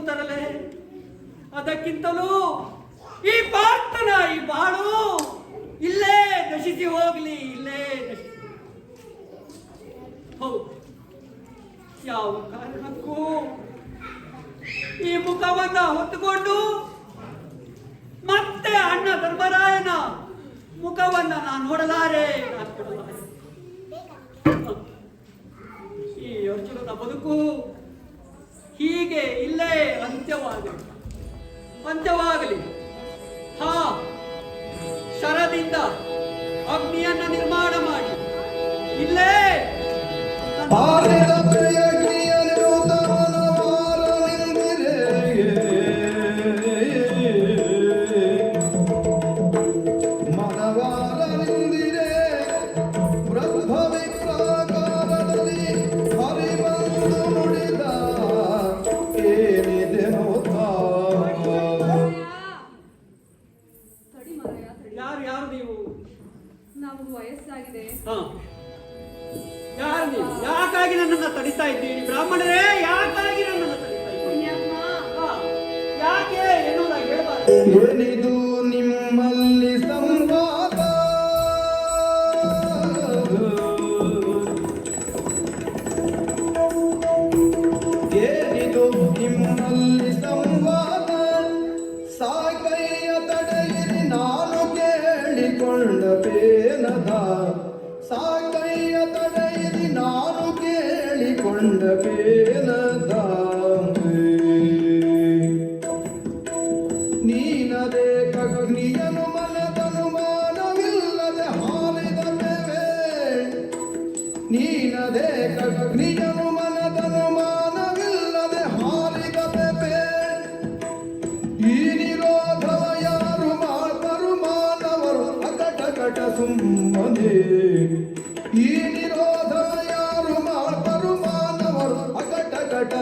ತರಲೆ ಅದಕ್ಕಿಂತಲೂ ಈ ಪಾರ್ಥನ ಈ ಬಾಳು ಇಲ್ಲೇ ನಶಿಸಿ ಹೋಗ್ಲಿ, ಇಲ್ಲೇ ನಶಿಸಿ. ಹೌದು, ಯಾವ ಕಾರಣಕ್ಕೂ ಈ ಮುಖವನ್ನ ಹೊತ್ತುಕೊಂಡು ಮತ್ತೆ ಅಣ್ಣ ಧರ್ಮರಾಯನ ಮುಖವನ್ನ ನಾನು ನೋಡಲಾರೆ. ಈ ಅರ್ಜುನನ ಬದುಕು ಹೀಗೆ ಇಲ್ಲೇ ಅಂತ್ಯವಾಗಲಿ. ಹಾ, ಶರದಿಂದ ಅಗ್ನಿಯನ್ನ ನಿರ್ಮಾಣ ಮಾಡಿ ಇಲ್ಲೇ ಆರಿದ ಪ್ರಿಯಗ್ನಿಯನು ತವನವಾರನೆಂದಿರೆ ಮನವಾರನೆಂದಿರೆ ಬ್ರಹ್ಮವಿಪ್ರಾಕಾರದಲ್ಲಿ ಹರಿಬಂದು ನುಡಿದ ಏನಿದೆ ಯಾರು ನೀವು? ನಮಗೆ ವಯಸ್ಸಾಗಿದೆ. ಯಾರು ನೀವು? ಯಾಕಾಗಿ ನನ್ನನ್ನು ತಡಿತಾ ಇದ್ದೀರಿ? ಬ್ರಾಹ್ಮಣರೇ, ಯಾಕಾಗಿ ನನ್ನನ್ನು ತಡಿತಾ ಇದ್ದೀರಿ? ಯಾಕೆ ಎನ್ನುವುದಾಗಿ ಹೇಳಬಾರದು. ಏನಿದು ನಿಮ್ಮಲ್ಲಿ ಸಂವಾದ? ಏನಿದು ನಿಮ್ಮಲ್ಲಿ ಸಂವಾದ? ಸಾಕಯ್ಯ ತಡೆಯಿರಿ ನಾನು ಕೇಳಿಕೊಂಡ ಪೇನದ. ಸಾಕಯ್ಯ ತಡೆಯಿರಿ ನಾನು ಕೇಳಿಕೊಂಡ ಪೇನದ. ನೀನದೇ ಕಗ್ನಿಯನು ಮನದನುಮಾನವಿಲ್ಲದೆ ಹಾಲಿದ ಮೇವೆ. ನೀನದೇ ಕಗ್ನಿಯನು ಮನದನುಮಾನವಿಲ್ಲದೆ ಹಾಲಿದ ಪೆಪೆ. ಈ ನಿರೋಧ ಯಾರು ಮಾಡ್ಬರು ಮಾನವರು ಅಕಟಕಟ ಸುಮ್ಮನೆ. ಈ ನಿರೋಧ ಯಾರು ಮಾಡ್ಬರು ಮಾನವರು ಅಕಟಕಟ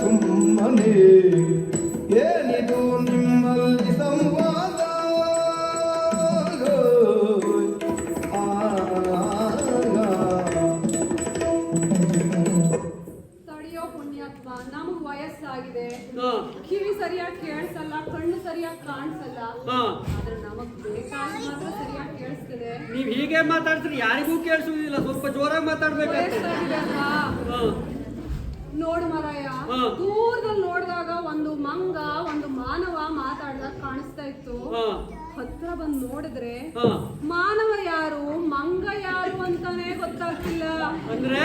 ಸುಮ್ಮನೆ. ಏನಿದು ನಿಮ್ಮಲ್ಲಿ ಸಂವಾದ? ತಡಿಯೋ ಪುಣ್ಯಾತ್ಮ, ನಮಗ್ ವಯಸ್ಸಾಗಿದೆ. ಕಿವಿ ಸರಿಯಾಗಿ ಕೇಳಿಸಲ್ಲ, ಕಣ್ಣು ಸರಿಯಾಗಿ ಕಾಣಿಸಲ್ಲ. ಆದ್ರೆ ನಮಗ್ ಬೇಕಾದ ಮಾತ್ರ ಸರಿಯಾಗಿ ಕೇಳಿಸ್ತದೆ. ನೀವ್ ಹೀಗೆ ಮಾತಾಡ್ತೀರಿ, ಯಾರಿಗೂ ಕೇಳಿಸುವುದಿಲ್ಲ. ಸ್ವಲ್ಪ ಜೋರಾಗಿ ಮಾತಾಡ್ಬೇಕಾಗ್ತದೆ. ವಯಸ್ಸಾಗಿದೆ ಅಲ್ವಾ? ನೋಡು ಮಾರಾಯ, ದೂರದಲ್ಲಿ ನೋಡಿದಾಗ ಒಂದು ಮಂಗ ಒಂದು ಮಾನವ ಮಾತಾಡ್ದಾಗ ಕಾಣಿಸ್ತಾ ಇತ್ತು. ಹತ್ರ ಬಂದು ನೋಡಿದ್ರೆ ಮಾನವ ಯಾರು ಮಂಗ ಯಾರು ಅಂತಾನೆ ಗೊತ್ತಾಗ್ತಿಲ್ಲ. ಅಂದ್ರೆ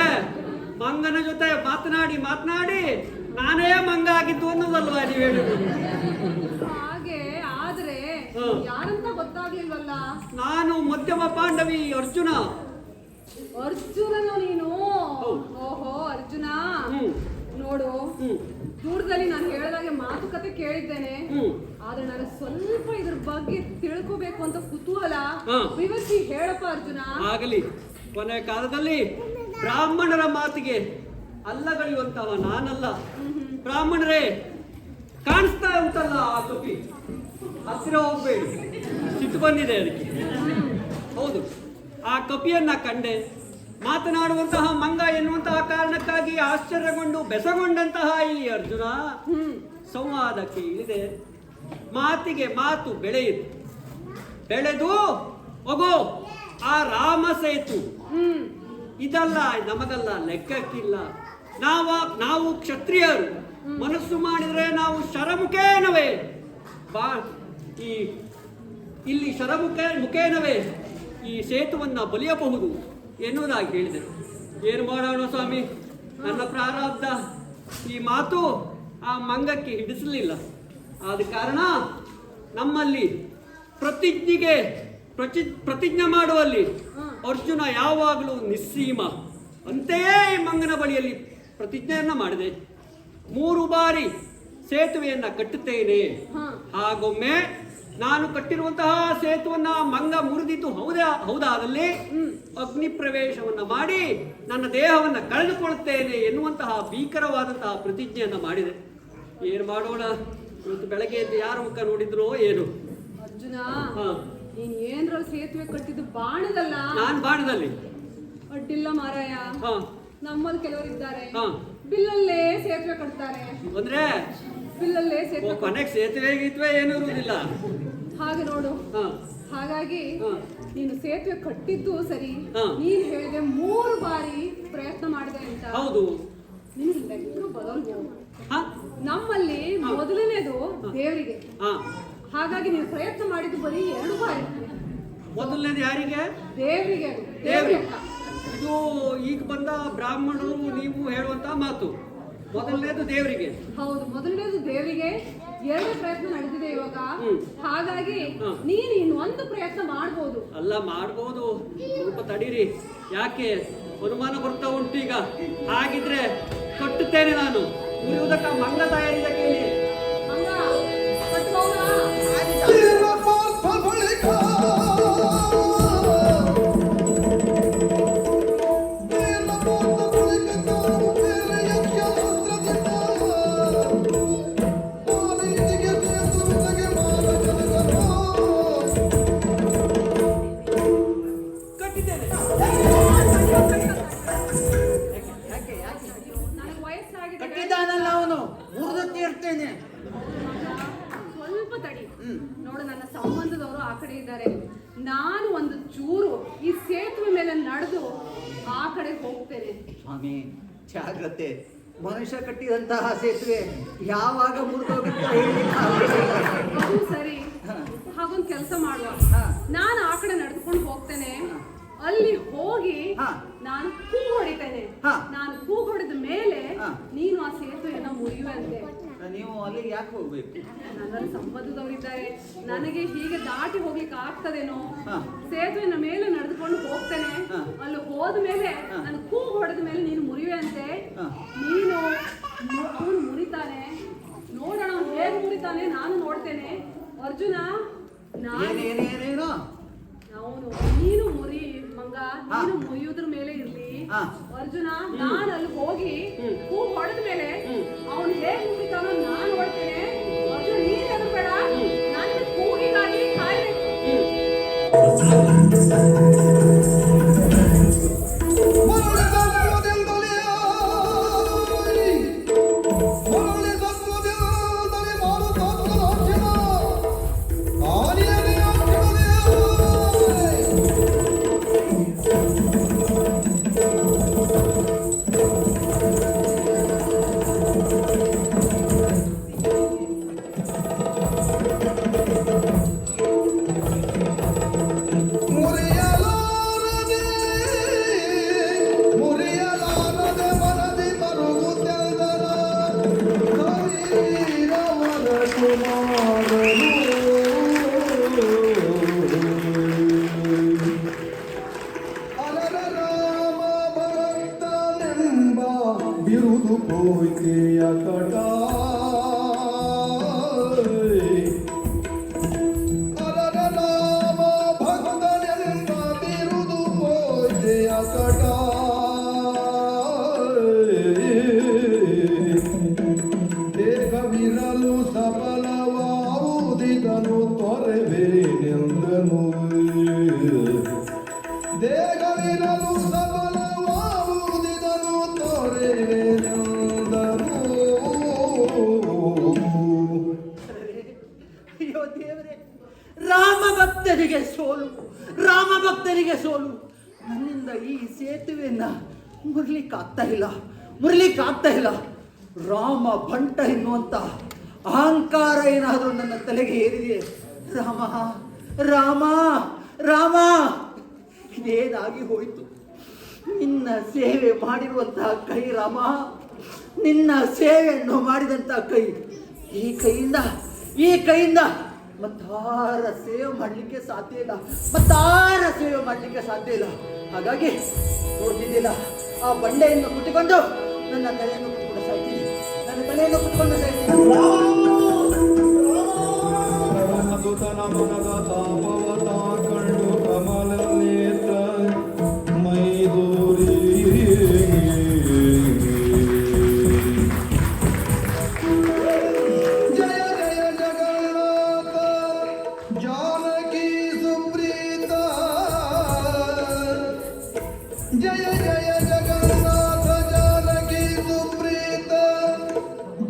ಮಂಗನ ಜೊತೆ ಮಾತನಾಡಿ ನಾನೇ ಮಂಗ ಆಗಿದ್ದು ಅನ್ನೋದಲ್ವಾ ನೀವು ಹೇಳುದು? ಹಾಗೆ ಆದ್ರೆ ಯಾರಂತ ಗೊತ್ತಾಗ್ಲಿಲ್ವಲ್ಲ. ನಾನು ಮಧ್ಯಮ ಪಾಂಡವಿ ಅರ್ಜುನನು ನೀನು? ಓಹೋ ಅರ್ಜುನ. ನೋಡು, ದೂರದಲ್ಲಿ ನಾನು ಹೇಳಿದಾಗೆ ಮಾತುಕತೆ ಕೇಳಿದ್ದೇನೆ. ಆದ್ರೆ ನಾನು ಸ್ವಲ್ಪ ಇದ್ರ ಬಗ್ಗೆ ತಿಳ್ಕೋಬೇಕು ಅಂತ ಕುತೂಹಲ. ವಿವರಿಸಿ ಹೇಳಪ್ಪ ಅರ್ಜುನ. ಆಗಲಿ. ಕೊನೆ ಕಾಲದಲ್ಲಿ ಬ್ರಾಹ್ಮಣರ ಮಾತಿಗೆ ಅಲ್ಲಗಳೆಯುವಂತವ ನಾನಲ್ಲ. ಬ್ರಾಹ್ಮಣರೇ, ಕಾಣಿಸ್ತಾ ಉಂಟಲ್ಲ ಆ ಕಪಿ, ಹತ್ತಿರ ಹೋಗ್ಬೇಡಿ, ಸಿಟ್ಟು ಬಂದಿದೆ ಅದಕ್ಕೆ. ಹೌದು, ಆ ಕಪಿಯನ್ನ ಕಂಡೆ. ಮಾತನಾಡುವಂತಹ ಮಂಗ ಎನ್ನುವಂತಹ ಕಾರಣಕ್ಕಾಗಿ ಆಶ್ಚರ್ಯಗೊಂಡು ಬೆಸಗೊಂಡಂತಹ ಈ ಅರ್ಜುನ ಸಂವಾದಕ್ಕೆ ಇಳಿದೆ. ಮಾತಿಗೆ ಮಾತು ಬೆಳೆದು ಹೋಗೋ ಆ ರಾಮ ಸೇತು ಇದಲ್ಲ, ನಮಗಲ್ಲ, ಲೆಕ್ಕಕ್ಕಿಲ್ಲ. ನಾವು ಕ್ಷತ್ರಿಯರು, ಮನಸ್ಸು ಮಾಡಿದ್ರೆ ನಾವು ಶರಮುಖೇನವೇ ಇಲ್ಲಿ ಮುಖೇನವೇ ಈ ಸೇತುವನ್ನ ಬಲಿಯಬಹುದು ಎನ್ನುವುದಾಗಿ ಹೇಳಿದೆ. ಏನು ಮಾಡೋಣ ಸ್ವಾಮಿ, ನನ್ನ ಪ್ರಾರಬ್ಧ ಈ ಮಾತು ಆ ಮಂಗಕ್ಕೆ ಹಿಡಿಸಲಿಲ್ಲ. ಆದ ಕಾರಣ ನಮ್ಮಲ್ಲಿ ಪ್ರತಿಜ್ಞೆ ಮಾಡುವಲ್ಲಿ ಅರ್ಜುನ ಯಾವಾಗಲೂ ನಿಸ್ಸೀಮ. ಅಂತೆಯೇ ಈ ಮಂಗನ ಬಳಿಯಲ್ಲಿ ಪ್ರತಿಜ್ಞೆಯನ್ನ ಮಾಡಿದೆ. 3 ಬಾರಿ ಸೇತುವೆಯನ್ನ ಕಟ್ಟುತ್ತೇನೆ. ಹಾ. ಹಾಗೊಮ್ಮೆ ನಾನು ಕಟ್ಟಿರುವಂತಹ ಸೇತುವನ್ನ ಮಂಗ ಮುರಿದಿದ್ದು ಹೌದಾದಲ್ಲಿ ಅಗ್ನಿ ಪ್ರವೇಶವನ್ನ ಮಾಡಿ ನನ್ನ ದೇಹವನ್ನ ಕಳೆದುಕೊಳ್ಳುತ್ತೇನೆ ಎನ್ನುವಂತಹ ಭೀಕರವಾದಂತಹ ಪ್ರತಿಜ್ಞೆಯನ್ನ ಮಾಡಿದೆ. ಏನು ಮಾಡೋಣ, ಇವತ್ತು ಬೆಳಗ್ಗೆ ಎದ್ದು ಯಾರ ಮುಖ ನೋಡಿದ್ರೋ ಏನು. ಅರ್ಜುನ, ಹಾ. ನೀನ್ ಏನ್ರಲ್ಲಿ ಸೇತುವೆ ಕಟ್ಟಿದ್ದು ಬಾಣದಲ್ಲ. ನಾನು ಬಾಣದಲ್ಲಿ ಅಡ್ಡಿಲ್ಲ ಮಾರಾಯ. ಹಾ. ನಮ್ಮಲ್ಲಿ ಕೆಲವರಿದ್ದಾರೆ ಹಾ. ಬಿಲ್ಲಲ್ಲೇ ಸೇತುವೆ ಕಟ್ತಾರೆ. ಅಂದ್ರೆ ಬಿಲ್ಲಲ್ಲೇ ಸೇತುವೆ ಕೊನೆಗೆ ಸೇತುವೆ ಗೀತುವೆ ಏನೂ ಇರುವುದಿಲ್ಲ. ಹಾಗೆ ನೋಡು. ಹಾ. ಹಾಗಾಗಿ ಹಾ. ನೀನು ಸೇತುವೆ ಕಟ್ಟಿದ್ದು ಸರಿ. ಹಾ. ನೀನ್ ಹೇಳಿದೆ 3 ಬಾರಿ ಪ್ರಯತ್ನ ಮಾಡಿದೆ ಅಂತ. ಹೌದು. ನಿನಗೆ ಲೆಕ್ಕ ಬರೋಲ್ವೋ? ಹಾ. ನಮ್ಮಲ್ಲಿ ಮೊದಲನೇದು ದೇವರಿಗೆ. ಹಾ. ಹಾಗಾಗಿ ನೀವು ಪ್ರಯತ್ನ ಮಾಡಿದ್ದು ಬರೀ 2 ಬಾರಿ. ಮೊದಲನೇದು ಯಾರಿಗೆ? ದೇವರಿಗೆ. ಅದು ದೇವ್ರಿಗೆ. ಲೆಕ್ಕ. ಇದು ಈಗ ಬಂದ ಬ್ರಾಹ್ಮಣರು ನೀವು ಹೇಳುವಂತಹ ಮಾತು. ಮೊದಲನೇದು ದೇವರಿಗೆ. ಹೌದು, ಮೊದಲನೇದು ದೇವರಿಗೆ. 2 ಪ್ರಯತ್ನ ನಡೆದಿದೆ ಇವಾಗ. ಹಾಗಾಗಿ ಹಾ. ನೀನು ಇನ್ನೊಂದು ಪ್ರಯತ್ನ ಮಾಡ್ಬೋದು. ಅಲ್ಲ, ಮಾಡ್ಬೋದು, ಸ್ವಲ್ಪ ತಡೀರಿ. ಯಾಕೆ ಅನುಮಾನ ಬರ್ತಾ ಉಂಟು ಈಗ. ಹಾಗಿದ್ರೆ ಕಟ್ಟುತ್ತೇನೆ ನಾನು. ಮುರಿಯುವುದಕ್ಕ ಮಂಗ ತಯಾರಿದ ಕೇಳಿ. ಹಂಗ ಕಟ್ಬೋದಾ? ತೀರ ಪಾರ್ಥ ಬಳಿಕ ತೀರ ಪಾರ್ಥ ಬಳಿಕ ತಾವು ಬೇರೆ ಯಜ್ಞಾಸ್ತ್ರದಿಂದ ಮಾನವನಿಗೆ ಸೇತುವೆಗೆ ಮಾನವನಿಗನು ಕಟ್ಟಿದ್ದೇನೆ. ನನಗೆ ವಯಸ್ಸಾಗಿದೆ. ಕಟ್ಟಿದ್ದಾನಲ್ಲ ಅವನು, ಮುರಿದು ಇರ್ತೇನೆ. ಸ್ವಲ್ಪ ತಡಿ. ನೋಡು, ನನ್ನ ಸಂಬಂಧದವರು ಆ ಕಡೆ ಇದ್ದಾರೆ. ನಾನು ಒಂದು ಚೂರು ಈ ಸೇತುವೆ ಮೇಲೆ ನಡೆದು ಆ ಕಡೆ ಹೋಗ್ತೇನೆ. ಸ್ವಾಮಿ, ಜಾಗ್ರತೆ. ಮನುಷ್ಯ ಕಟ್ಟಿದಂತಹ ಸೇತುವೆ ಯಾವಾಗ ಮುರಿದೋಗುತ್ತೆ ಹೇಳಲಿಕ್ಕಾಗುವುದಿಲ್ಲ. ಅದು ಸರಿ. ಹಾಗೊಂದು ಕೆಲಸ ಮಾಡುವ. ಹಾ. ನಾನು ಆ ಕಡೆ ನಡೆದುಕೊಂಡು ಹೋಗ್ತೇನೆ. ಅಲ್ಲಿ ಹೋಗಿ ಹಾ. ನಾನು ಕೂಗು ಹೊಡಿತೇನೆ. ಹಾ. ನಾನು ಕೂಗು ಹೊಡೆದ ಮೇಲೆ ಹಾ. ನೀನು ಆ ಸೇತುವೆಯನ್ನ ಮುರಿಯುವಂತೆ. ನೀವು ಅಲ್ಲಿಗೆ ಯಾಕೆ ಹೋಗ್ಬೇಕು? ನನ್ನಲ್ಲಿ ಸಂಬಂಧದವರಿದ್ದಾರೆ. ನನಗೆ ಹೀಗೆ ದಾಟಿ ಹೋಗ್ಲಿಕ್ಕೆ ಆಗ್ತದೇನೋ. ಹಾ. ಸೇತುವಿನ ಮೇಲೆ ನಡೆದುಕೊಂಡು ಹೋಗ್ತೇನೆ. ಹಾ. ಅಲ್ಲಿ ಹೋದ ಮೇಲೆ ಹಾ. ನಾನು ಕೂಗು ಹೊಡೆದ ಮೇಲೆ ನೀನು ಮುರಿಯುವಂತೆ. ಹಾ. ನೀನು ಅವನು ಮುರಿತಾನೆ, ನೋಡೋಣ ಅವನು ಹೇಗೆ ಮುರಿತಾನೆ, ನಾನು ನೋಡ್ತೇನೆ. ಅರ್ಜುನ, ನಾನು ಏನೇನೇನೇನೋ ಅವನು ನೀನು ಮುರಿ ಮಂಗ, ಹಾ. ನೀನು ಮುರಿಯುವುದ್ರ ಮೇಲೆ ಇರ್ಲಿ. ಹಾ. ಅರ್ಜುನ, ನಾನು ಅಲ್ಲಿ ಹೋಗಿ ಕೂಗು ಹೊಡೆದ ಮೇಲೆ ಅವನು ಹೇಗೆ ಮುರಿತಾನೋ ನಾನು ನೋಡ್ತೇನೆ. ಅರ್ಜುನ, ನೀನ್ ಹೆದರ್ಬೇಡ. ನನ್ನ ಕೂಗಿಗಾಗಿ ಕಾಯ್ಬೇಕು. ಮರಳಿ ತತ್ವದಿಂದಲೇ ಮರಳಿ ತತ್ವದಿಂದಲೇ ಮಾರುತಾತ್ಮನ ಅರ್ಜುನ ಆರ್ಯನೇ ಅರ್ಜುನನೇ. ಮುರಿಯಲಾರದೆ ಮುರಿಯಲಾರದೆ ಮನದಿ ಮರುಗುತ್ತೆಂದನ ಕವೀರವರ ಕುಮಾರನು. ಅಲರ ರಾಮ ಭಕ್ತನೆಂಬ ಬಿರುದು ಪೋಯ್ಕೆಯ ಕಟ. ಅಲರ ರಾಮ ಭಕ್ತನೆಂಬ ಬಿರುದು ಪೋಯ್ಕೆಯ ಕಟ. ದೇಹವಿರಲು ಸಫಲವಾವುದಿದನು ತೊರೆಬೇನೆಂದನು. ದೇಹವಿರಲು ಸಫಲವಾವುದಿದನು ತೊರೆಬೇನೆಂದನು. ಅಯ್ಯೋ ದೇವರೇ, ರಾಮ ಭಕ್ತರಿಗೆ ಸೋಲು, ರಾಮ ಭಕ್ತರಿಗೆ ಸೋಲು. ನನ್ನಿಂದ ಈ ಸೇತುವೆಯನ್ನ ಮುರಿಲಿಕ್ಕಾಗ್ತಾ ಇಲ್ಲ. ರಾಮ ಭಂಟ ಎನ್ನುವಂತ ಅಹಂಕಾರ ಏನಾದರೂ ನನ್ನ ತಲೆಗೆ ಏರಿದೆ. ರಾಮ ರಾಮ ರಾಮ, ಇದೇನಾಗಿ ಹೋಯಿತು? ನಿನ್ನ ಸೇವೆ ಮಾಡಿರುವಂತಹ ಕೈ ರಾಮ, ನಿನ್ನ ಸೇವೆಯನ್ನು ಮಾಡಿದಂತಹ ಕೈ, ಈ ಕೈಯಿಂದ ಮತ್ತಾರ ಸೇವೆ ಮಾಡಲಿಕ್ಕೆ ಸಾಧ್ಯ ಇಲ್ಲ. ಹಾಗಾಗಿ ನೋಡ್ತಿದ್ದಿಲ್ಲ, ಆ ಬಂಡೆಯನ್ನು ಕುಟ್ಟಿಕೊಂಡು ನನ್ನ ತಲೆಯನ್ನು ಕುಟ್ಕೊಂಡು ಸಾಯ್ತೀನಿ. ನನ್ನ ತಲೆಯನ್ನು ಕುತ್ಕೊಂಡು ಸಾಯ್ತೀನಿ. ಸುತನ ಮನದ ತಾಪವತ ಕಂಡು ಕಮಲ ನೇತ್ರ ಮೈದೂರಿ ಜಯ ಜಯ ಜಗನ್ನಾಥ ಜಾನಕಿ ಸುಪ್ರೀತ ಜಯ ಜಯ ಜಗನ್ನಾಥ ಜಾನಕಿ ಸುಪ್ರೀತ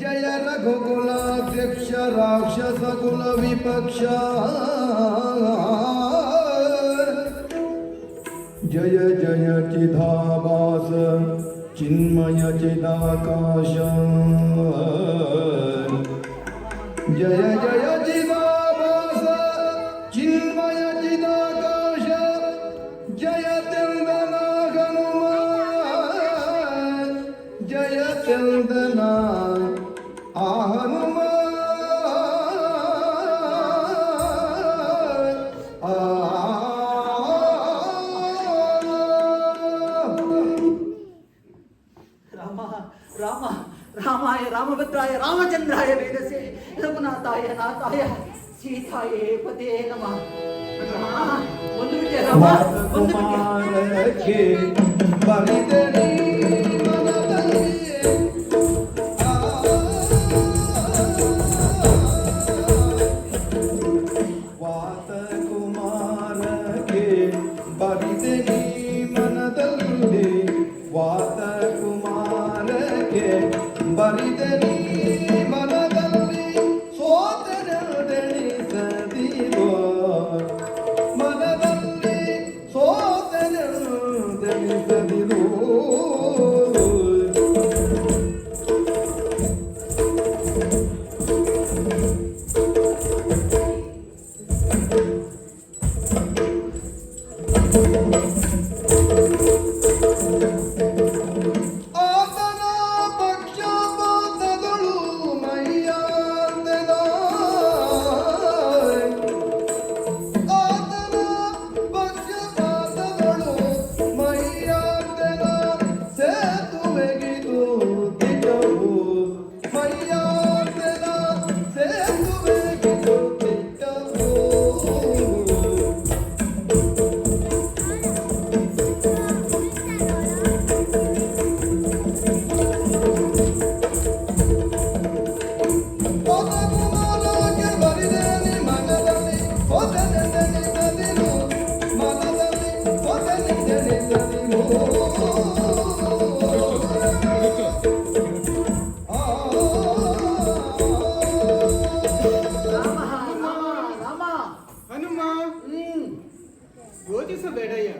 ಜಯ ರಘುಕುಲಾಧ್ಯಕ್ಷ ರಾಕ್ಷಸ ಕುಲ ವಿಪಕ್ಷ ಜಯ ಜಯ ಚಿದಾಭಾಸ ಚಿನ್ಮಯ ಚಿದಾಕಾಶ ಜಯ ಜಯ ಚಿದಾಭಾಸ ಚಿನ್ಮಯ ಚಿದಾಕಾಶ ಜಯ ಚಂದನ ಹನುಮ ಜಯ ಚಂದನ ಆ ಹನುಮ ರಾಮ ರಾಮ ರಾಮಾಯ ರಾಮಭದ್ರಾಯ ರಾಮಚಂದ್ರಾಯ ವೇದಸೆ ರಘುನಾಥಾಯ ನಾಥಾಯ ಸೀತಾಯೇ ಪದೇ ನಮಃ. ರಾಮ, ಒಂದು ಬಿಟ್ಟೆ ರಾಮ, ಒಂದು ಬಿಟ್ಟೆ. ಕುಮಾರಕ್ಕೆ ಬರಿದಡಿ ಮನದಲ್ಲಿ ವಾತ ಕುಮಾರಕ್ಕೆ ಬರಿದಡಿ ಮನದಲ್ಲಿ ವಾತ ಕುಮಾರಕ್ಕೆ ಬರಿದಡಿ ಮನದಲ್ಲಿ ಸೋತನೆಣಿಸದಿರೋ ಮನದಲ್ಲಿ ಸೋತನೆಣಿಸದಿರೋ ಆತನ ಪಕ್ಷಪಾತಗಳು ಮೈಯಾಂದದ ಆತನ ಪಕ್ಷಪಾತಗಳು ಮೈಯಾಂದದ ಸೇತುವೆಗಿದು ದಿಟ್ಟವು ಮೈಯಾಂದದ ಸೇತುವೆಗಿದು ದಿಟ್ಟವು ಕುಮಾರಕ್ಕೆ ಬರಿದೇನಿ ಮನದಲ್ಲಿ ಹೊಸನೆನಿಸದಿರು ಮನದಲ್ಲಿ ಹೊಸನೆನಿಸದಿರು ರಾಮ ರಾಮ ಹನುಮ ಯೋಚಿಸಬೇಡಯ್ಯ,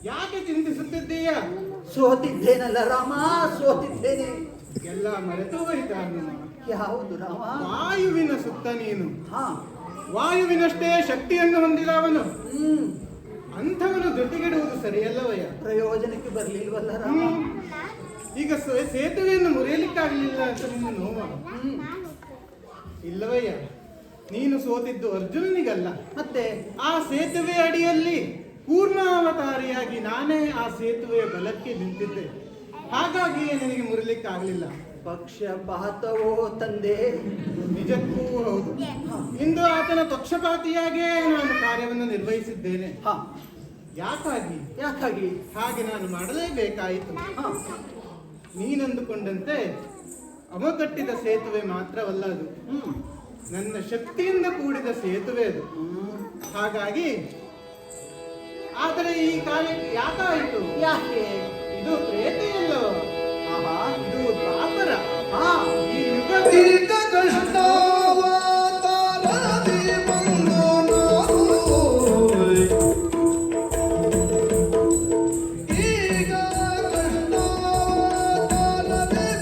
ಯಾಕೆ ಚಿಂತಿಸುತ್ತಿದ್ದೀಯ? ಸೋತಿದ್ದೇನಲ್ಲ ರಾಮ, ಸೋತಿದ್ದೇನೆ. ಎಲ್ಲ ಮರೆತು ಹೋಯಿತ ಹನುಮ. ಯಾವುದು ರಾಮ? ವಾಯುವಿನ ಸುತ್ತ ನೀನು. ಹಾ, ವಾಯುವಿನಷ್ಟೇ ಶಕ್ತಿಯನ್ನು ಹೊಂದಿದವನು. ಹ್ಮ್, ಅಂಥವನು ಜೊತೆಗಿಡುವುದು ಸರಿಯಲ್ಲವಯ್ಯ. ಪ್ರಯೋಜನಕ್ಕೆ ಬರ್ಲಿಲ್ವಲ್ಲ ರಾಮ? ಹ್ಮ್. ಈಗ ಸೇತುವೆಯನ್ನು ಮುರಿಯಲಿಕ್ಕಾಗಲಿಲ್ಲ ಅಂತ ನಿನ್ನ ನೋವ. ಇಲ್ಲವಯ್ಯ, ನೀನು ಸೋತಿದ್ದು ಅರ್ಜುನನಿಗಲ್ಲ, ಮತ್ತೆ ಆ ಸೇತುವೆ ಅಡಿಯಲ್ಲಿ ಕೂರ್ಮಾವತಾರಿಯಾಗಿ ನಾನೇ ಆ ಸೇತುವೆಯ ಬಲಕ್ಕೆ ನಿಂತಿದ್ದೆ. ಹಾಗಾಗಿಯೇ ನಿನಗೆ ಮುರಿಲಿಕ್ಕಾಗಲಿಲ್ಲ. ಪಕ್ಷಪಾತವೋ ತಂದೆ? ನಿಜಕ್ಕೂ ಹೌದು. ಇಂದು ಆತನ ಪಕ್ಷಪಾತಿಯಾಗಿಯೇ ನಾನು ಕಾರ್ಯವನ್ನು ನಿರ್ವಹಿಸಿದ್ದೇನೆ. ಹಾ, ಯಾಕಾಗಿ? ಯಾಕಾಗಿ? ಹಾಗೆ ನಾನು ಮಾಡಲೇಬೇಕಾಯಿತು. ಹಾ, ನೀನಂದುಕೊಂಡಂತೆ ಅಮಕಟ್ಟಿದ ಸೇತುವೆ ಮಾತ್ರವಲ್ಲ ಅದು, ಹ್ಮ್, ನನ್ನ ಶಕ್ತಿಯಿಂದ ಕೂಡಿದ ಸೇತುವೆ ಅದು. ಹ್ಮ್. ಹಾಗಾಗಿ ಆದರೆ ಈ ಕಾರ್ಯ ಯಾಕಾಯಿತು? ಯಾಕೆ? ಇದು ಪ್ರೇತೆಯಲ್ಲೋ, ಆಹಾ, ಇದು ದ್ವಾಪರ. ಹಾ, ಈ ಯುಗ ಈಗ ಕಷ್ಟಾವತಾರದಿ ಬಂದು ನಾನು ಈಗ ಕಷ್ಟಾವತಾರದಿ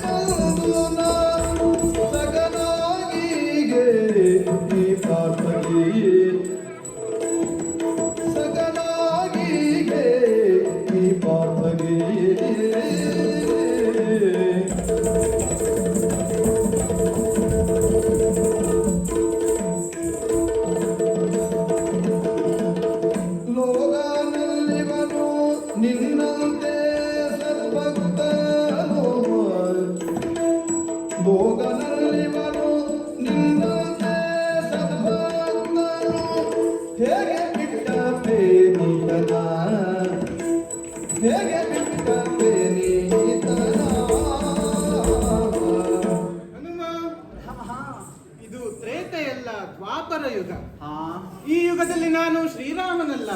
ಬಂದು ನಾನು ಸಗನಾಗಿಗೆ ಈ ಪಾರ್ಥಗೆ ಸಗನಾಗಿಗೆ ಈ ಪಾರ್ಥಗೆ ಇದೆಯಲ್ಲ ದ್ವಾಪರ ಯುಗ. ಹಾ ಈ ಯುಗದಲ್ಲಿ ನಾನು ಶ್ರೀರಾಮನಲ್ಲ,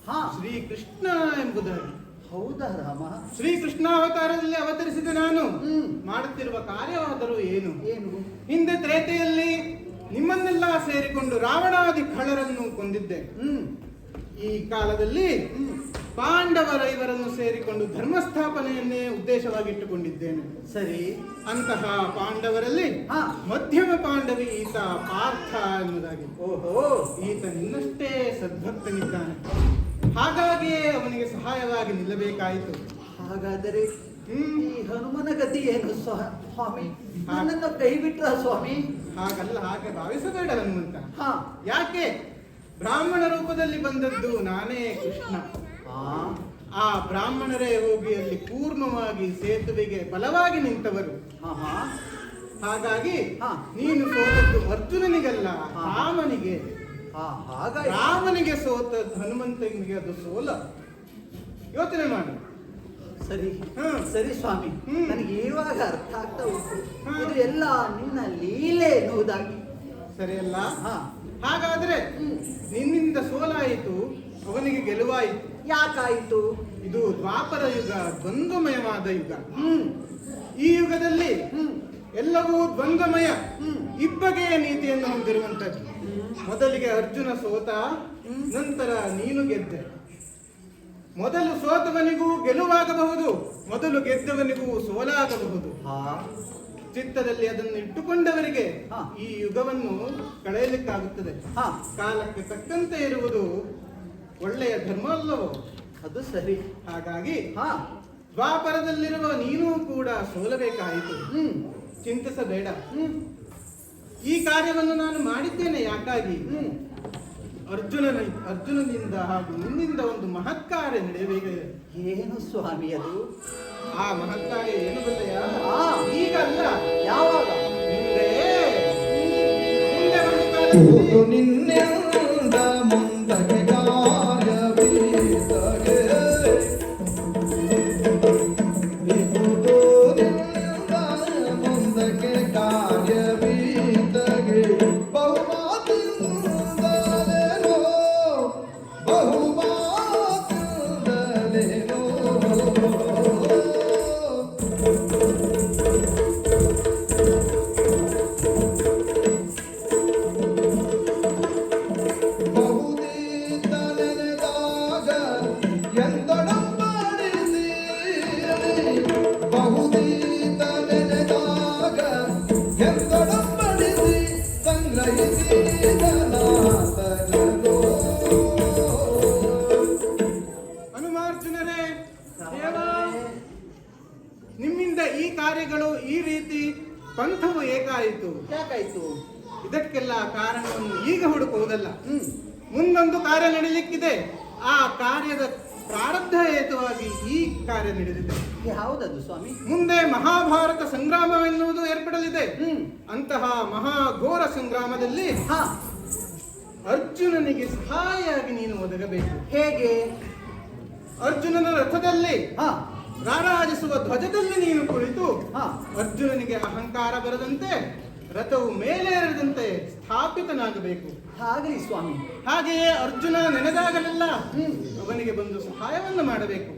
ಹಾ ಶ್ರೀಕೃಷ್ಣ ಎಂಬುದಾಗಿ. ಹೌದಾ ರಾಮ? ಶ್ರೀಕೃಷ್ಣ ಅವತಾರದಲ್ಲಿ ಅವತರಿಸಿದ ನಾನು ಹ್ಮ್. ಮಾಡುತ್ತಿರುವ ಕಾರ್ಯವಾದರೂ ಏನು? ಏನು? ಹಿಂದೆ ತ್ರೇತೆಯಲ್ಲಿ ನಿಮ್ಮನ್ನೆಲ್ಲ ಸೇರಿಕೊಂಡು ರಾವಣಾದಿ ಖಳರನ್ನು ಕೊಂದಿದ್ದೆ. ಹ್ಮ್ ಈ ಕಾಲದಲ್ಲಿ ಪಾಂಡವರ ಇವರನ್ನು ಸೇರಿಕೊಂಡು ಧರ್ಮಸ್ಥಾಪನೆಯನ್ನೇ ಉದ್ದೇಶವಾಗಿಟ್ಟುಕೊಂಡಿದ್ದೇನೆ. ಸರಿ. ಅಂತಹ ಪಾಂಡವರಲ್ಲಿ ಹಾ. ಮಧ್ಯಮ ಪಾಂಡವಿ ಈತ ಪಾರ್ಥ ಎನ್ನುವುದಾಗಿ. ಓಹೋ. ಈತ ನಿನ್ನಷ್ಟೇ ಸದ್ಭಕ್ತನಿದ್ದಾನೆ, ಹಾಗಾಗಿಯೇ ಅವನಿಗೆ ಸಹಾಯವಾಗಿ ನಿಲ್ಲಬೇಕಾಯಿತು. ಹಾಗಾದರೆ ಹ್ಮ್. ಈ ಹನುಮನ ಗತಿ ಏನು ಸ್ವಾಮಿ? ನನ್ನನ್ನು ಕೈ ಬಿಟ್ರ ಸ್ವಾಮಿ? ಹಾಗಲ್ಲ, ಹಾಗೆ ಭಾವಿಸಬೇಡ ಹನುಮಂತ. ಹಾ ಯಾಕೆ? ಬ್ರಾಹ್ಮಣ ರೂಪದಲ್ಲಿ ಬಂದದ್ದು ನಾನೇ ಕೃಷ್ಣ. ಹಾ ಆ ಬ್ರಾಹ್ಮಣರೇ ಹೋಗಿ ಅಲ್ಲಿ ಕೂರ್ಮವಾಗಿ ಸೇತುವೆಗೆ ಬಲವಾಗಿ ನಿಂತವರು. ಹಾ ಹಾ ಹಾಗಾಗಿ ಹಾ. ನೀನು ಸೋತದ್ದು ಅರ್ಜುನನಿಗಲ್ಲ, ಹಾ. ರಾಮನಿಗೆ. ಹಾ ಹಾಗಾಗಿ ರಾಮನಿಗೆ ಸೋತ ಹನುಮಂತನಿಗೆ ಅದು ಸೋಲ. ಯೋಚನೆ ಮಾಡು. ಸರಿ. ಹ್ಮ್. ಸರಿ ಸ್ವಾಮಿ, ಹ್ಮ್. ನನಗೆ ಇವಾಗ ಅರ್ಥ ಆಗ್ತಾ ಉಂಟು. ಹ್ಮ್. ಇದು ಎಲ್ಲ ನಿನ್ನ ಲೀಲೆ ಎನ್ನುವುದಾಗಿ. ಸರಿಯಲ್ಲ? ಹಾ ಹಾಗಾದ್ರೆ ನಿನ್ನಿಂದ ಸೋಲಾಯಿತು, ಅವನಿಗೆ ಗೆಲುವಾಯಿತು. ಯಾಕಾಯಿತು? ಇದು ದ್ವಾಪರ ಯುಗ, ದ್ವಂದ್ವಮಯವಾದ ಯುಗ. ಹ್ಮ್ ಈ ಯುಗದಲ್ಲಿ ಹ್ಮ್ ಎಲ್ಲವೂ ದ್ವಂದ್ವಮಯ, ಹ್ಮ್. ಇಬ್ಬಗೆಯ ನೀತಿಯನ್ನು ಹೊಂದಿರುವಂತದ್ದು. ಮೊದಲಿಗೆ ಅರ್ಜುನ ಸೋತ, ನಂತರ ನೀನು ಗೆದ್ದೆ. ಮೊದಲು ಸೋತವನಿಗೂ ಗೆಲುವಾಗಬಹುದು, ಮೊದಲು ಗೆದ್ದವನಿಗೂ ಸೋಲಾಗಬಹುದು. ಹಾ ಚಿತ್ತದಲ್ಲಿ ಅದನ್ನು ಇಟ್ಟುಕೊಂಡವರಿಗೆ ಹಾ. ಈ ಯುಗವನ್ನು ಕಳೆಯಲಿಕ್ಕಾಗುತ್ತದೆ. ಹಾ ಕಾಲಕ್ಕೆ ತಕ್ಕಂತೆ ಇರುವುದು ಒಳ್ಳೆಯ ಧರ್ಮ ಅಲ್ಲವೋ? ಅದು ಸರಿ. ಹಾಗಾಗಿ ಹಾ ದ್ವಾಪರದಲ್ಲಿರುವ ನೀನೂ ಕೂಡ ಸೋಲಬೇಕಾಯಿತು. ಹ್ಮ್ ಚಿಂತಿಸಬೇಡ. ಹ್ಮ್ ಈ ಕಾರ್ಯವನ್ನು ನಾನು ಮಾಡಿದ್ದೇನೆ. ಯಾಕಾಗಿ? ಹ್ಮ್ ಅರ್ಜುನನಿಂದ ಹಾಗೂ ನಿನ್ನಿಂದ ಒಂದು ಮಹತ್ ಕಾರ್ಯ ನಡೆಯಬೇಕಿದೆ. ಏನು ಸ್ವಾಮಿ ಅದು? ಆ ಮಹತ್ ಕಾರ್ಯ ಏನು ಗೊತ್ತೆಯ? ಹಾ. ಈಗ ಅಲ್ಲ, ಯಾವಾಗ? ಮುಂದೆ ಒಂದು ಕಾಲದಲ್ಲಿ ನಿನ್ನಿಂದ ಮುಂದಕ್ಕೆ ಕಾರ್ಯವೀತಗೆ ಬಿಹುದು ನಿನ್ನಿಂದ ಮುಂದಕ್ಕೆ ಕಾರ್ಯವೀತಗೆ ಬಹುಮಾತಿಂದಲೇನೋ ಬಹುಮಾತಿಂದಲೇನೋ ಬಹುದೀತ ನೆನೆದಾಗ ಎಂದೊಡಂಬಡಿಸಿ ಬಹುದೀತ ನೆನೆದಾಗ ಎಂದೊಡಂಬಡಿಸಿ ಸಂಗ್ರಹಿಸಿದನಾತನೋ ಹನುಮಾರ್ಜುನರೇ, ದೇವ, ನಿಮ್ಮಿಂದ ಈ ಕಾರ್ಯಗಳು ಈ ರೀತಿ ಪಂಥವು ಏಕಾಯಿತು. ಯಾಕಾಯ್ತು? ಇದಕ್ಕೆಲ್ಲ ಕಾರಣವನ್ನು ಈಗ ಹುಡುಕುವುದಲ್ಲ. ಹ್ಮ್ ಮುಂದೊಂದು ಕಾರ್ಯ ನಡೆಯಲಿಕ್ಕಿದೆ. ಆ ಕಾರ್ಯದ ಪ್ರಾರಬ್ಧ ಹೇತುವಾಗಿ ಈ ಕಾರ್ಯ ನಡೆದಿದೆ. ಯಾವುದದು ಸ್ವಾಮಿ? ಮುಂದೆ ಮಹಾಭಾರತ ಸಂಗ್ರಾಮವೆನ್ನುವುದು ಏರ್ಪಡಲಿದೆ. ಹ್ಮ್ ಅಂತಹ ಮಹಾಘೋರ ಸಂಗ್ರಾಮದಲ್ಲಿ ಹಾ ಅರ್ಜುನನಿಗೆ ಸಹಾಯಿಯಾಗಿ ನೀನು ಒದಗಬೇಕು. ಹೇಗೆ? ಅರ್ಜುನನ ರಥದಲ್ಲಿ ಹಾ ರಾರಾಜಿಸುವ ಧ್ವಜದಲ್ಲಿ ನೀನು ಕುಳಿತು ಹಾ ಅರ್ಜುನನಿಗೆ ಅಹಂಕಾರ ಬರದಂತೆ, ರಥವು ಮೇಲೇರದಂತೆ ಸ್ಥಾಪಿತನಾಗಬೇಕು. ಹಾಗಲಿ ಸ್ವಾಮಿ. ಹಾಗೆಯೇ ಅರ್ಜುನ ನೆನೆದಾಗಲೆಲ್ಲ ಹ್ಮ್ ಅವನಿಗೆ ಬಂದು ಸಹಾಯವನ್ನು ಮಾಡಬೇಕು.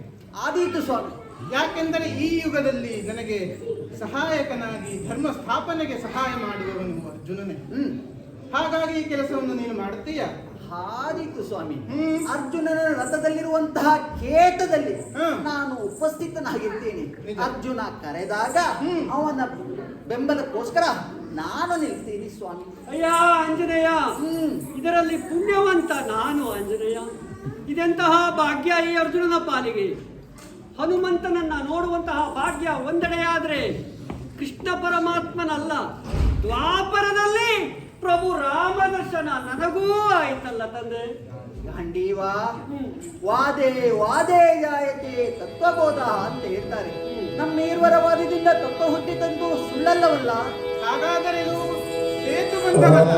ಆದೀತು ಸ್ವಾಮಿ. ಯಾಕೆಂದರೆ ಈ ಯುಗದಲ್ಲಿ ನನಗೆ ಸಹಾಯಕನಾಗಿ ಧರ್ಮ ಸ್ಥಾಪನೆಗೆ ಸಹಾಯ ಮಾಡುವವನು ಅರ್ಜುನನೇ. ಹ್ಮ್ ಹಾಗಾಗಿ ಈ ಕೆಲಸವನ್ನು ನೀನು ಮಾಡುತ್ತೀಯ. ಆದೀತು ಸ್ವಾಮಿ. ಹ್ಮ್. ಅರ್ಜುನನ ರಥದಲ್ಲಿರುವಂತಹ ಕೇತದಲ್ಲಿ ಹ್ಮ್. ನಾನು ಉಪಸ್ಥಿತನಾಗಿರ್ತೇನೆ. ನಿಜ. ಅರ್ಜುನ ಕರೆದಾಗ ಹ್ಮ್. ಅವನ ಬೆಂಬಲಕ್ಕೋಸ್ಕರ ನಾನು ನಿಲ್ತೀನಿ ಸ್ವಾಮಿ. ಅಯ್ಯ ಆಂಜನೇಯ, ಹ್ಮ್ ಇದರಲ್ಲಿ ಪುಣ್ಯವಂತ ನಾನು ಆಂಜನೇಯ. ಇದೆಂತಹ ಭಾಗ್ಯ ಈ ಅರ್ಜುನನ ಪಾಲಿಗೆ. ಹನುಮಂತನನ್ನ ನೋಡುವಂತಹ ಭಾಗ್ಯ ಒಂದೆಡೆಯಾದ್ರೆ ಕೃಷ್ಣ ಪರಮಾತ್ಮನಲ್ಲ, ದ್ವಾಪರದಲ್ಲಿ ಪ್ರಭು ರಾಮ ದರ್ಶನ ನನಗೂ ಆಯ್ತಲ್ಲ ತಂದೆ. ಗಾಂಡೀವಾ ಹ್ಮ್. ವಾದೇ ವಾದೇ ಜಾಯತೆ ತತ್ವಬೋಧ ಅಂತ ಹೇಳ್ತಾರೆ. ನಮ್ಮ ಇರುವರ ವಾದದಿಂದ ತತ್ವ ಹುಟ್ಟಿದಂತೂ ಸುಳ್ಳಲ್ಲವಲ್ಲ. ಹಾಗಾದರೆ ಇದು ಸೇತು ಬಂಧವಲ್ಲ.